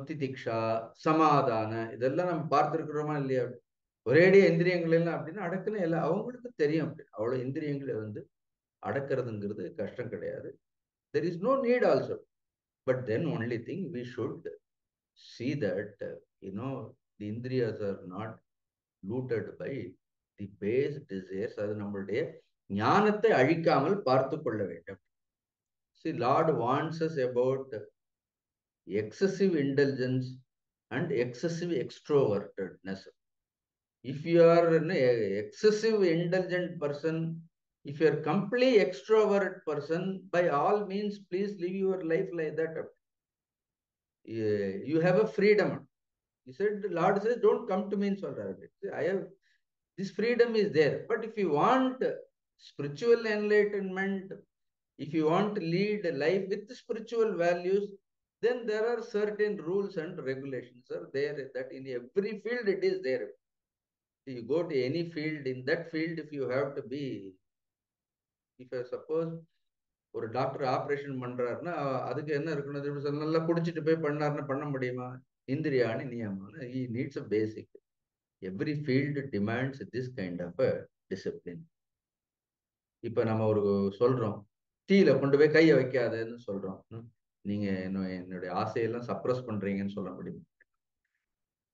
திதிக்ஷா, சமாதான, இதெல்லாம் நம்ம பார்த்திருக்கிறோமா இல்லையா? ஒரேடியா இந்திரியங்கள் எல்லாம் அப்படின்னா அடக்குன்னு எல்லாம் அவங்களுக்கு தெரியும். அப்படி அவ்வளவு இந்திரியங்களை வந்து அடக்கிறதுங்கிறது கஷ்டம் கிடையாது. There is no need also. But then only thing we should see that, the indriyas are not looted by the base desires. அது நம்மளுடைய ஞானத்தை அழிக்காமல் பார்த்து கொள்ள வேண்டும். See, Lord wants us about excessive indulgence and excessive extrovertedness. If you are an excessive indulgent person, if you are completely extrovert person, by all means, please live your life like that. You have a freedom. He said, the Lord says, don't come to me and சொல்றாரு. I have this freedom is there. But if you want spiritual enlightenment, if you want to lead a life with spiritual values, then there are certain rules and regulations are there, that in every field it is there. You go to any field, in that field, if you have to be, if I suppose ஒரு டாக்டர் ஆபரேஷன் பண்றாருன்னா அதுக்கு என்ன இருக்கணும்? நல்லா குடிச்சிட்டு போய் பண்ணாருன்னா பண்ண முடியுமா? இந்திரியாணி நியமம். He needs a basic. Every field demands this kind of a discipline. இப்ப நம்ம ஒரு சொல்றோம், தீயில கொண்டு போய் கையை வைக்காதன்னு சொல்றோம். நீங்க என்னுடைய ஆசையெல்லாம் சப்ரஸ் பண்றீங்கன்னு சொல்ல முடியும்.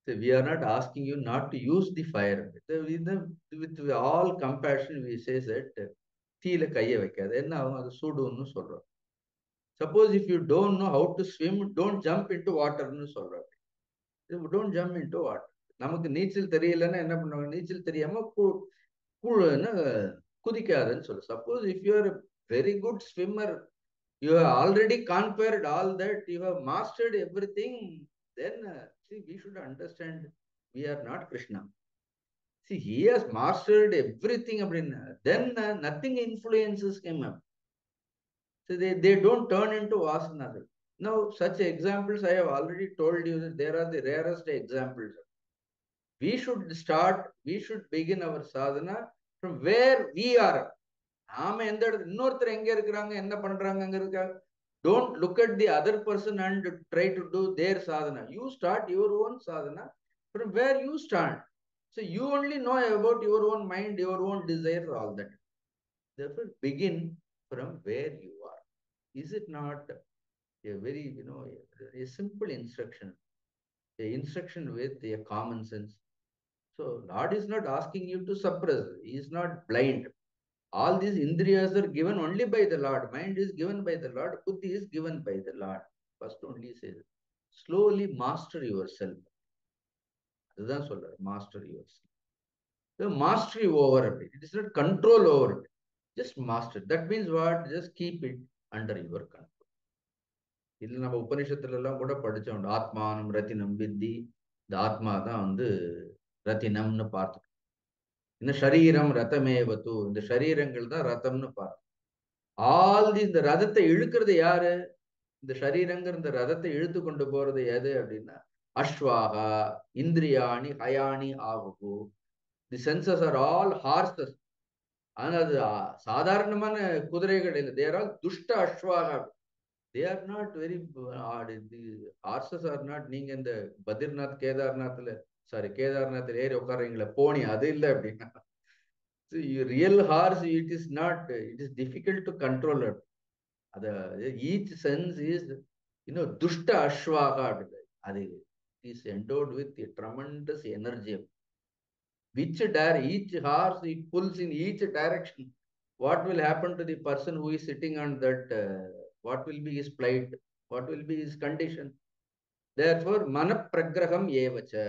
So we are not asking you not to use the fire. With all compassion we say that தீயில கையை வைக்காது. என்ன ஆகும்? அது சுடுன்னு சொல்றோம். Suppose if you don't know how to swim, don't jump into water ன்னு சொல்றோம். Don't jump into water. நமக்கு நீச்சல் தெரியலன்னா என்ன பண்ணுவாங்க? நீச்சல் தெரியாம குதிக்காதுன்னு சொல்லு. Suppose if you are a very good swimmer, you have already conquered all that, you have mastered everything, then see, we should understand we are not Krishna. See, he has mastered everything. Then nothing influences him. So they don't turn into vasana. Now, such examples I have already told you that there are the rarest examples. We should begin our sadhana from where we are. நாம எந்த இடத்துல இன்னொருத்தர் எங்க இருக்கிறாங்க, என்ன பண்றாங்கிறதுக்காக don't look at the other person and try to do their sadhana. You start your own sadhana from where you stand. So you only know about your own mind, your own desires, all that. Therefore, begin from where you are. Is it not a very, a simple instruction, a instruction with a common sense? So Lord is not asking you to suppress. He is not blind. All these indriyas are given only by the Lord. Mind is given by the Lord. Buddhi is given by the Lord. First only says, slowly master yourself. அதுதான் சொல்றாரு, master yourself. mastery over it. It is not control over it. Just master. That means what? Just keep it under your control. இதுல நம்ம உபனிஷத்துல எல்லாம் கூட படிச்சோம். ஆத்மானம் ரத்தினம் வித்தி. இந்த ஆத்மா தான் ரத்தினம்னு பார்த்தோம். இந்த சரீரம் ரதமேவது. இந்த சரீரங்கள் தான் ரதம்னு பார்த்தோம். இந்த ரதத்தை இழுக்கிறது யாரு? இந்த சரீரங்கிற இந்த ரதத்தை இழுத்து கொண்டு போறது எது அப்படின்னா அஸ்வாகா இந்திரியாணி ஹயானி ஆகு. The senses are all horses. ஆனா அது சாதாரணமான குதிரைகள் இல்லை. தேர் ஆல் துஷ்ட அஸ்வாகா. They are not very horses are not. நீங்க இந்த பத்ரிநாத் கேதார்நாத்ல ஏறி உட்காருங்களா போனி, அது இல்லை அப்படின்னா. Real horse it is not, it is difficult to control. each sense is dushta ashvaga. அது is endowed with a tremendous energy. Each horse it pulls in each direction. What will happen to the person who is sitting on that? What will be his plight? What will be his condition? Therefore mana pragraham evacha.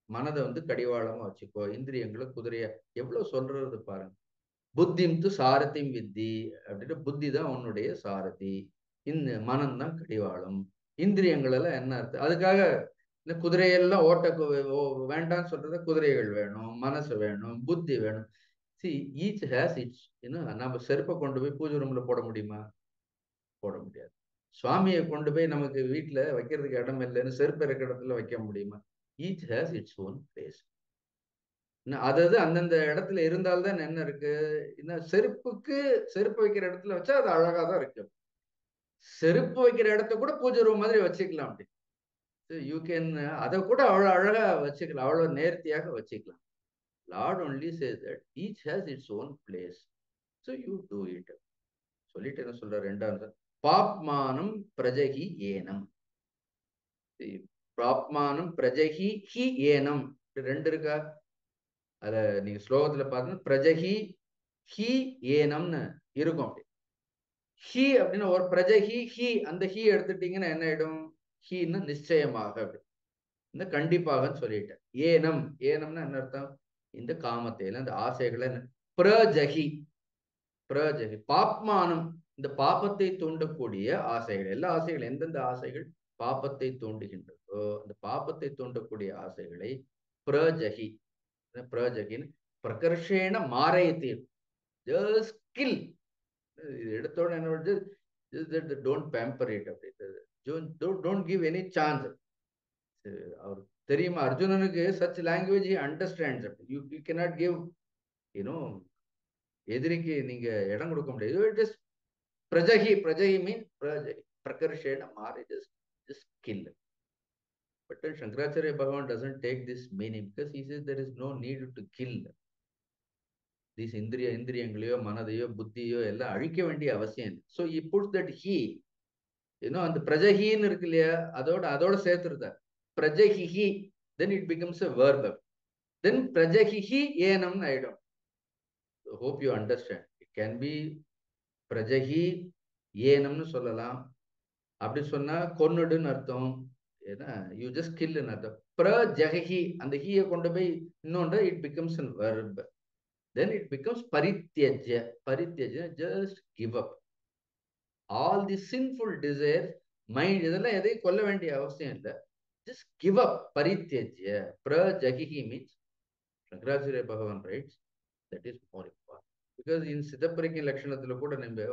மனதை கடிவாளமா வச்சுக்கோ. இந்திரியங்களை குதிரைய எவ்வளவு சொல்றது பாருங்க. புத்திம் து சாரதிம் வித்தி அப்படின்னா புத்தி தான் உன்னுடைய சாரதி. இந்த மனம் தான் கடிவாளம். இந்திரியங்கள் எல்லாம் என்ன அர்த்தம்? அதுக்காக இந்த குதிரையெல்லாம் வேண்டாம்னு சொல்றத குதிரைகள் வேணும், மனசு வேணும், புத்தி வேணும். Each has its. நம்ம செருப்பை கொண்டு போய் பூஜை ரூம்ல போட முடியுமா? போட முடியாது. சுவாமியை கொண்டு போய் நமக்கு வீட்டுல வைக்கிறதுக்கு இடம் இல்லைன்னு செருப்பு இருக்கிற இடத்துல வைக்க முடியுமா? Each has its own place. அதாவது அந்தந்த இடத்துல இருந்தால்தான் என்ன இருக்கு. செருப்பு வைக்கிற இடத்துல வச்சா அது அழகா தான் இருக்கு. செருப்பு வைக்கிற இடத்த கூட பூஜை ரூம் மாதிரி வச்சுக்கலாம். அப்படி யூ கேன் அதை கூட அவ்வளவு அழகா வச்சுக்கலாம், அவ்வளவு நேர்த்தியாக வச்சுக்கலாம். Lord only says that each has its own place. So you do it. சொல்லிட்டு என்ன சொல்ற ரெண்டாவது, பாப்மானம் பிரஜகி ஏனம். பாப்மானம் பிரஜகி ஹி ஏனம் ரெண்டு இருக்கா? அத நீங்க ஸ்லோகத்துல பார்த்தீங்கன்னா பிரஜகி ஹி ஏனம்னு இருக்கும். அப்படி ஹி அப்படின்னு ஒரு பிரஜகி ஹி, அந்த ஹி எடுத்துட்டீங்கன்னா என்ன ஆயிடும்? ஹின்னு நிச்சயமாக, அப்படி இந்த கண்டிப்பாகன்னு சொல்லிட்டேன். ஏனம், ஏனம்னா என்ன அர்த்தம்? இந்த காமத்தையில இந்த ஆசைகளை பிரஜகி. பிரஜகி பாப்மானம், இந்த பாப்பத்தை தூண்டக்கூடிய ஆசைகள். எல்லா ஆசைகள் எந்தெந்த ஆசைகள் பாப்பத்தை தூண்டுகின்றதோ அந்த பாப்பத்தை தூண்டக்கூடிய ஆசைகளை பிரஜகி. பிரஜகின் பிரகர்ஷேன மாரயத்தி. Just kill. எடுத்தோட என்ன, டோன்ட் பேம்பர் இட் அப்படின்றது. Don't give any chance. அவர் தெரியுமா அர்ஜுனனுக்கு such language he understands. You cannot give எதிரிக்கு நீங்க இடம் கொடுக்க முடியாது. ஜஸ்ட் பிரஜகி. பிரஜகி மீன் பிரஜகி பிரகர்ஷேன மாரே. Just kill. But then Shankaracharya Bhagavan doesn't take this meaning, because he says there is no need to kill. These இந்திரியங்களையோ மனதையோ புத்தியோ எல்லாம் அழிக்க வேண்டிய அவசியம் இல்லை. So he puts that he, அந்த பிரஜகின்னு இருக்கு இல்லையா, அதோட சேர்த்துருத பிரஜகி. Then it becomes a verb. Then பிரஜகி ஏனம்னு ஆயிடும். Hope you understand. It can be பிரஜகி ஏனம்னு சொல்லலாம். அப்படி சொன்னா கொன்னுடுன்னு அர்த்தம். ஏன்னா யூ ஜஸ்ட் கில்லுன்னு அர்த்தம். பிரஜகி, அந்த ஹீயை கொண்டு போய் இன்னொன்று it becomes an verb. Then it becomes பரித்யஜ்ய. பரித்யஜ்ய just give up all the sinful desire mind. இதெல்லாம் எதையும் கொல்ல வேண்டிய அவசியம் இல்லை. Just give up. பரித்யஜ்ய பிரஜகி மீன்ஸ் சங்கராச்சாரிய பகவான் writes that is more important. Because in சிதப்பரிக்க லட்சணத்துல கூட நம்ம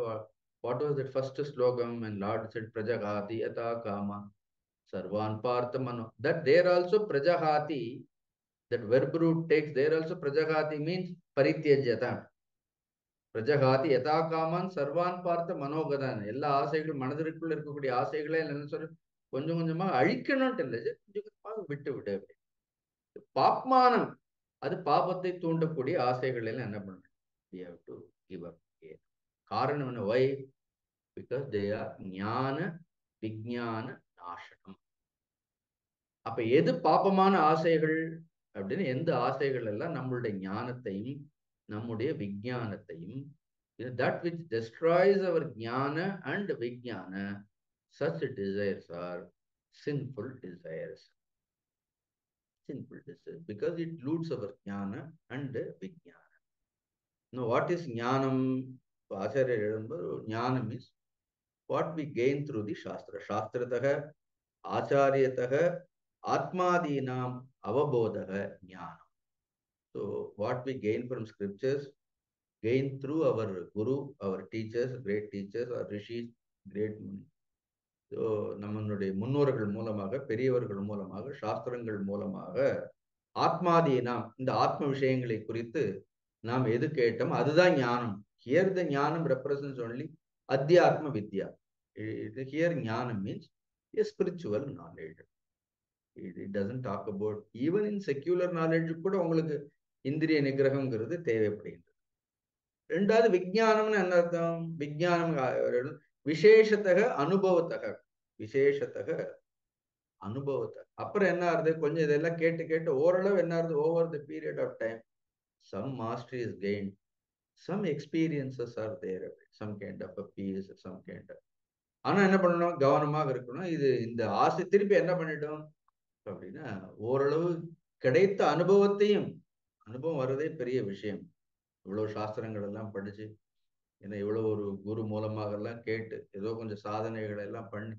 வாட் வாஸ் தட் ஃபர்ஸ்ட் ஸ்லோகம் and Lord said பிரஜகாதி யதா காமா Sarvan Partha Mano. That there also Prajahati, that verb root takes, there also Prajahati means Parityajyata. Prajahati Yatha Kaman Sarvan Partha Manogadan. எல்லா ஆசைகளும் மனதிற்குள்ள இருக்கக்கூடிய ஆசைகளே என்ன சொல்ற கொஞ்சம் கொஞ்சமா அழிக்கணும்ட்டு இல்லை, கொஞ்சம் கொஞ்சமாக விட்டு விடு. பாப்மானம், அது பாபத்தை தூண்டக்கூடிய ஆசைகள் எல்லாம் என்ன பண்ண? We have to give up. காரணம் என்ன? Why? Because they are ஞான விஞ்ஞான நாசனம். அப்ப எது பாப்பமான ஆசைகள் அப்படின்னு, எந்த ஆசைகள் எல்லாம் நம்மளுடைய ஞானத்தையும் நம்முடைய விஞ்ஞானத்தையும், that which destroys our ஞான and விஞ்ஞான, such desires are sinful desires. Simple. This is because it includes our jnana and vijnana. Now, what is jnanam? Acharya remember, jnana means what we gain through the shastra. Shastrataha, acharyataha, atmadinam avabodhaha jnana. So, what we gain from scriptures, gain through our guru, our teachers, great teachers, or rishis, great. So நம்மளுடைய முன்னோர்கள் மூலமாக, பெரியவர்கள் மூலமாக, சாஸ்திரங்கள் மூலமாக ஆத்மாதீனம், இந்த ஆத்ம விஷயங்களை குறித்து நாம் எது கேட்டோம் அதுதான் ஞானம். ஹியர் த ஞானம் ரெப்ரசன்ஸ் ஒன்லி அத்தியாத்ம வித்யா. ஹியர் ஞானம் means a spiritual knowledge. It doesn't talk about even in secular knowledge கூட உங்களுக்கு இந்திரிய நிகிரகங்கிறது தேவைப்படுகின்றது. ரெண்டாவது விஞ்ஞானம்னு என்ன அர்த்தம்? விஞ்ஞானம் விசேஷத்தக அனுபவத்தக, விசேஷத்தக அனுபவத்தக. அப்புறம் என்ன ஆகுது? கொஞ்சம் இதெல்லாம் கேட்டு கேட்டு ஓரளவு என்ன ஆகுது? Over the period of time some mastery is gained, some experiences are there, some kind of a peace, some kind of. ஆனா என்ன பண்ணணும்? கவனமாக இருக்கணும். இது இந்த ஆசை திருப்பி என்ன பண்ணிட்டோம் அப்படின்னா, ஓரளவு கிடைத்த அனுபவத்தையும், அனுபவம் வர்றதே பெரிய விஷயம். இவ்வளவு சாஸ்திரங்கள் எல்லாம் படிச்சு, ஏன்னா இவ்வளவு ஒரு குரு மூலமாக எல்லாம் கேட்டு ஏதோ கொஞ்சம் சாதனைகளை எல்லாம் பண்ணி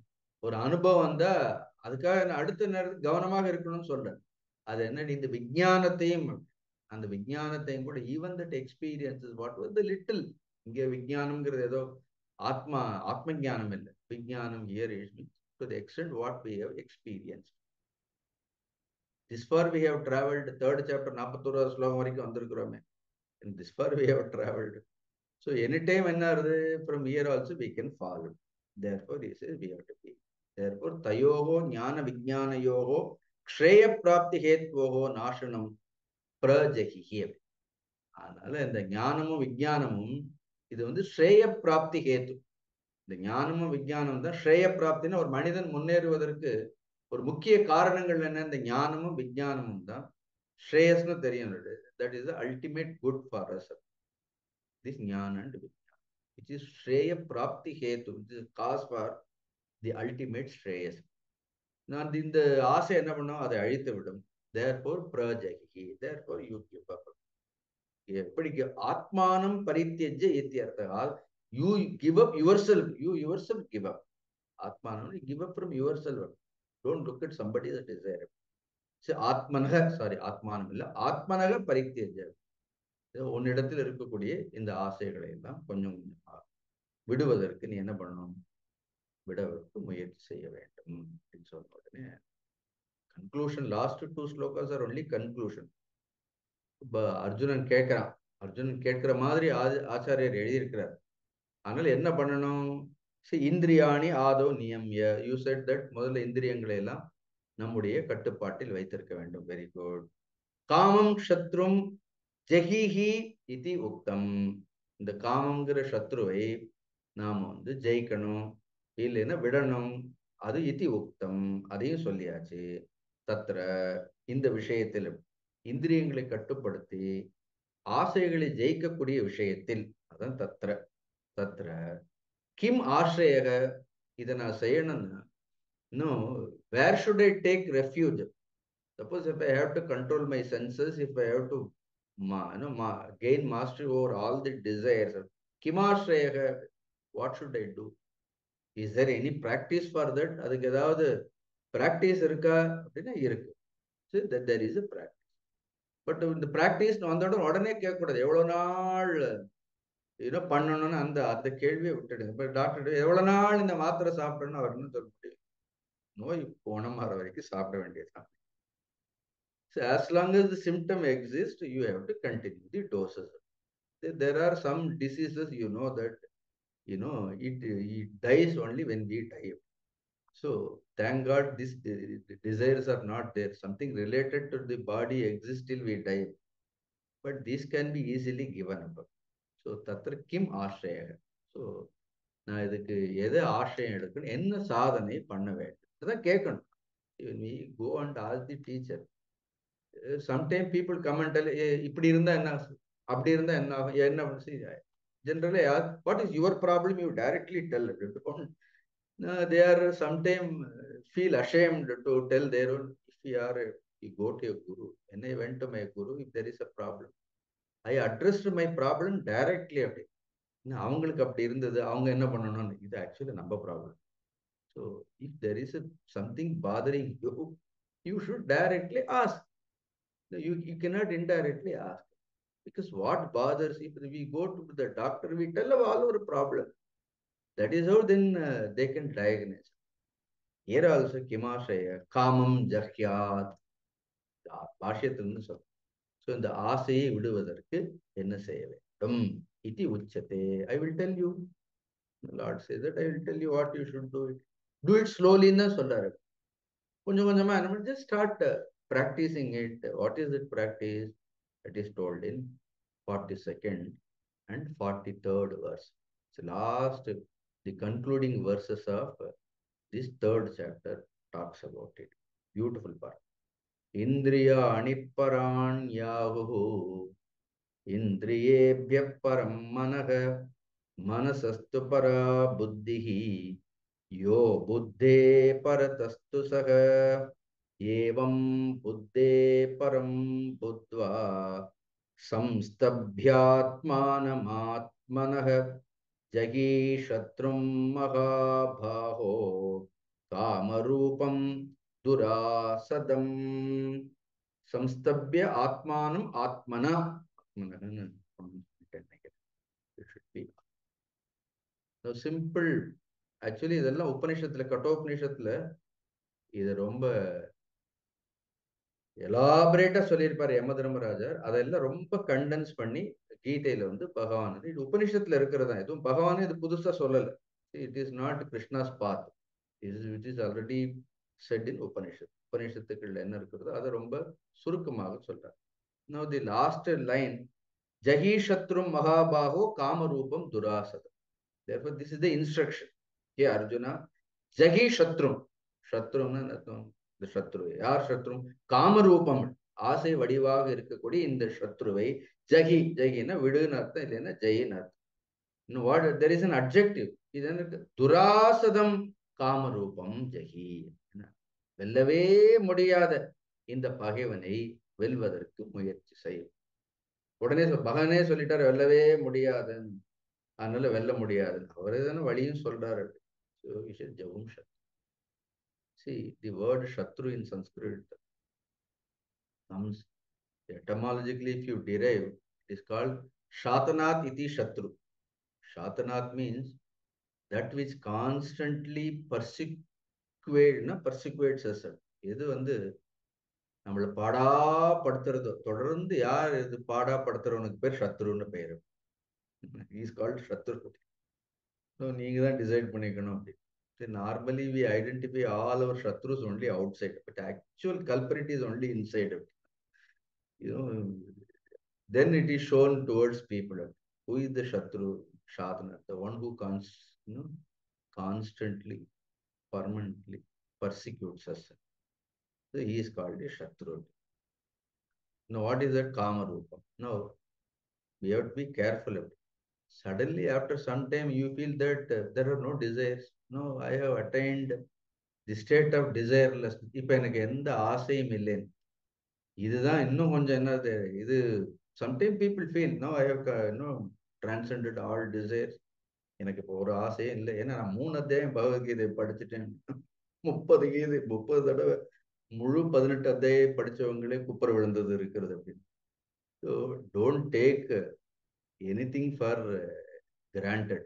ஒரு அனுபவம் வந்தா அதுக்காக நான் அடுத்த நேரத்துக்கு கவனமாக இருக்கணும்னு சொல்றேன். அது என்ன, இந்த விஞ்ஞானத்தையும், அந்த விஞ்ஞானத்தையும் கூட even that experiences what was the little. இங்கே விஞ்ஞானம்ங்கிறது ஏதோ ஆத்ம ஞானம் இல்லை. விஞ்ஞானம் here is means to the extent what we have experience. This far we have travelled. 3rd chapter 41வது ஸ்லோகம் வரைக்கும் வந்திருக்கிறோமே. This far we have travelled. So anytime என்ன ஆகுது? From here also we can follow. Therefore he says we have to be. Therefore tayoho ஞான விஞ்ஞானயோகோ க்ஷேய பிராப்தி ஹேத்வோகோ நாசனம் பிரஜஹிஹி. அதனால இந்த ஞானமும் விஞ்ஞானமும் இது வந்து ஸ்ரேய பிராப்தி ஹேத்து. இந்த ஞானமும் விஞ்ஞானம் தான் ஸ்ரேய பிராப்தின்னு ஒரு மனிதன் முன்னேறுவதற்கு ஒரு முக்கிய காரணங்கள் என்ன? இந்த ஞானமும் விஞ்ஞானமும் தான். ஸ்ரேயஸ்னு தெரியும். That is the ultimate good for us. This jnana and vijnana, which is shreya prapti hetu, which is cause for the ultimate shreyas. நான் இந்த ஆசை என்ன பண்ணோம்? அதை அழித்து விடும். Therefore prajahi, therefore you give up. எப்படி ஆத்மானம் பரித்யஜ்ய இத்யர்த்தः, you give up yourself, you yourself give up. ஆத்மானம், you give up from yourself. Don't look at somebody that is there. So ஆத்மனக, சாரி ஆத்மானம் இல்ல, ஆத்மனக பரித்யஜ்ய. உன்னிடத்தில் இருக்கக்கூடிய இந்த ஆசைகளை எல்லாம் கொஞ்சம் கொஞ்சமா விடுவதற்கு நீ என்ன பண்ணணும்? விடுவதற்கு முயற்சி செய்ய வேண்டும் அப்படின்னு சொன்ன உடனே conclusion. Last 2 slokas R only conclusion. இப்ப அர்ஜுனன் கேட்கிறான். அர்ஜுனன் கேட்கிற மாதிரி ஆச்சாரியர் எழுதியிருக்கிறார். அதனால என்ன பண்ணணும்? இந்திரியாணி ஆதோ நியம்ய. யூ செட் தட் முதல்ல இந்திரியங்களை எல்லாம் நம்முடைய கட்டுப்பாட்டில் வைத்திருக்க வேண்டும். Very good. காமம் சத்ரும் ஜெகிஹி இதி உக்தம். இந்த காமங்கிற சத்ருவை நாம வந்து ஜெயிக்கணும், இல்லைன்னா விடணும். அது இதி உக்தம், அதையும் சொல்லியாச்சு. தத்ர, இந்த விஷயத்தில், இந்திரியங்களை கட்டுப்படுத்தி ஆசைகளை ஜெயிக்கக்கூடிய விஷயத்தில், அதான் தத்ர. தத்ர கிம் ஆசிரயக, இதை நான் செய்யணும்னா இன்னும் where should I take refuge? Suppose if I have to control my senses, if I have to gain mastery over all the desires, kimashrayaka, what should I do? Is there any practice for that? அதுக்கு ஏதாவது practice இருக்கா அப்படின்னா இருக்கு. So that there is a practice. But இந்த practice வந்தோட உடனே கேட்கக்கூடாது. எவ்வளவு நாள் பண்ணணும்னு அந்த கேள்வியை விட்டுடுங்க. இப்போ டாக்டர் எவ்வளவு நாள் இந்த மாத்திரை சாப்பிடணும்னு அவர் என்ன சொல்ல முடியும்? நோய் குணமாற வரைக்கும் சாப்பிட வேண்டியதுதான். So as long as the symptom exists, you have to continue the doses. There are some diseases, that, it dies only when we die. So thank God these desires are not there. Something related to the body exists till we die. But these can be easily given up. So tatra kim ஆசிரயக. So நான் இதுக்கு எது ஆசிரியம் எடுக்கணும், என்ன சாதனை பண்ண வேண்டும், அதான் கேட்கணும். We go and ask the teacher. Sometimes people come and tell, இப்படி இருந்தா என்ன, அப்படி இருந்தா என்ன generally ask, what is your problem? You directly tell. They are sometimes feel ashamed to tell their own. If we are You go to your guru. When I went to my guru, if there is a problem, I addressed my problem directly. அப்படி அவங்களுக்கு அப்படி இருந்தது, அவங்க என்ன பண்ணணும்னு, இது ஆக்சுவலி நம்ம problem. So if there is something bothering you, you should directly ask. You cannot indirectly ask. Because what bothers, if we go to the doctor, we tell them all our problem. That is how then they can diagnose. Here also, Kimashaya, Kamam Jahyat, பாஷ்யத்தில்னு சொல்றோம். ஸோ இந்த ஆசையை விடுவதற்கு என்ன செய்ய வேண்டும்? இதி உச்சதே. I will tell you. The Lord says that I will tell you what you should do it. Do it slowly ன்னு சொல்றாரு. கொஞ்சம் கொஞ்சமா just start practicing it. What is it practice? It is told in 42nd and 43rd verse. So last, the concluding verses of this 3rd chapter talks about it. Beautiful part. Indriya aniparan yahu indriyebhya param manaha manasastu para buddhihi yo buddhe paratastu saha evam buddhe param buddva संस्तभ्यात्मानमात्मनः जगी शत्रुं महाबाहो कामरूपं दुरासदम्. संस्तभ्य आत्मानम आत्मना. It should be so simple. Actually இதெல்லாம் உபநிஷத்துல, கட்டோபநிஷத்துல இது ரொம்ப எலாபரேட்டா சொல்லியிருப்பாரு யம தர்மராஜர். அதெல்லாம் ரொம்ப கண்டென்ஸ் பண்ணி கீதையில பகவான், இது உபனிஷத்துல இருக்கிறதா, எதுவும் பகவானே இது புதுசா சொல்லல. It is not Krishna's path. It is already set in Upanishad. உபனிஷத்துக்குள்ள என்ன இருக்கிறதோ அதை ரொம்ப சுருக்கமாக சொல்றார். Now the last line, Jaggi சத்ரும் மகாபாகோ Kamarupam துராசதம். Therefore this is the instruction. Hey Arjuna, Jaggi சத்ரும். சத்ருன்னா அர்த்தம் இந்த சத்ரு. யார் சத்ரு? காமரூபம், ஆசை வடிவாக இருக்கக்கூடிய இந்த சத்ருவை ஜகி. ஜகின்னா விடுன்னு அர்த்தம், இல்லைன்னா ஜெயின்னு அர்த்தம். இன்னும் what, there is an adjective. இது என்ன? துராசதம் காமரூபம் ஜகி. வெல்லவே முடியாத இந்த பகைவனை வெல்வதற்கு முயற்சி செய்யும். உடனே பகவானே சொல்லிட்டாரு வெல்லவே முடியாதுன்னு, அதனால வெல்ல முடியாதுன்னு. அவரே தானே வழியும் சொல்றாரு. ஜவும் சத்ரு. See, the word Shatru in Sanskrit comes etymologically, if you derive, it is called Shatanat iti Shatru. Shatanat means that which constantly persecuates us. இது நம்மளை பாடாப்படுத்துறதோ, தொடர்ந்து யார் இது பாடாப்படுத்துறவனுக்கு பேர் சத்ருன்னு பெயர். இஸ் கால்ட் சத்ரு. ஸோ நீங்க தான் டிசைட் பண்ணிக்கணும் அப்படி. Normally we identify all our shatrus only outside, but actual culprit is only inside. Then it is shown towards people. Who is the shatru? Shatana, the one who constantly, permanently persecutes us. So he is called a shatru. Now what is that Kama Rupa? Now we have to be careful of it. Suddenly after some time you feel that there are no desires. No, I have attained the state of desireless. இப்ப எனக்கு எந்த ஆசையும் இல்லைன்னு. இதுதான் இன்னும் கொஞ்சம் என்னது இது. Sometimes people feel, no, I have transcended all desires. எனக்கு இப்போ ஒரு ஆசையே இல்லை. ஏன்னா நான் 3 அத்தியாயம் பகவத்கீதை படிச்சுட்டேன். 30 தடவை முழு 18 அத்தியாயம் படிச்சவங்களே குப்புற விழுந்தது இருக்கிறது அப்படின்னு. So don't take anything for granted.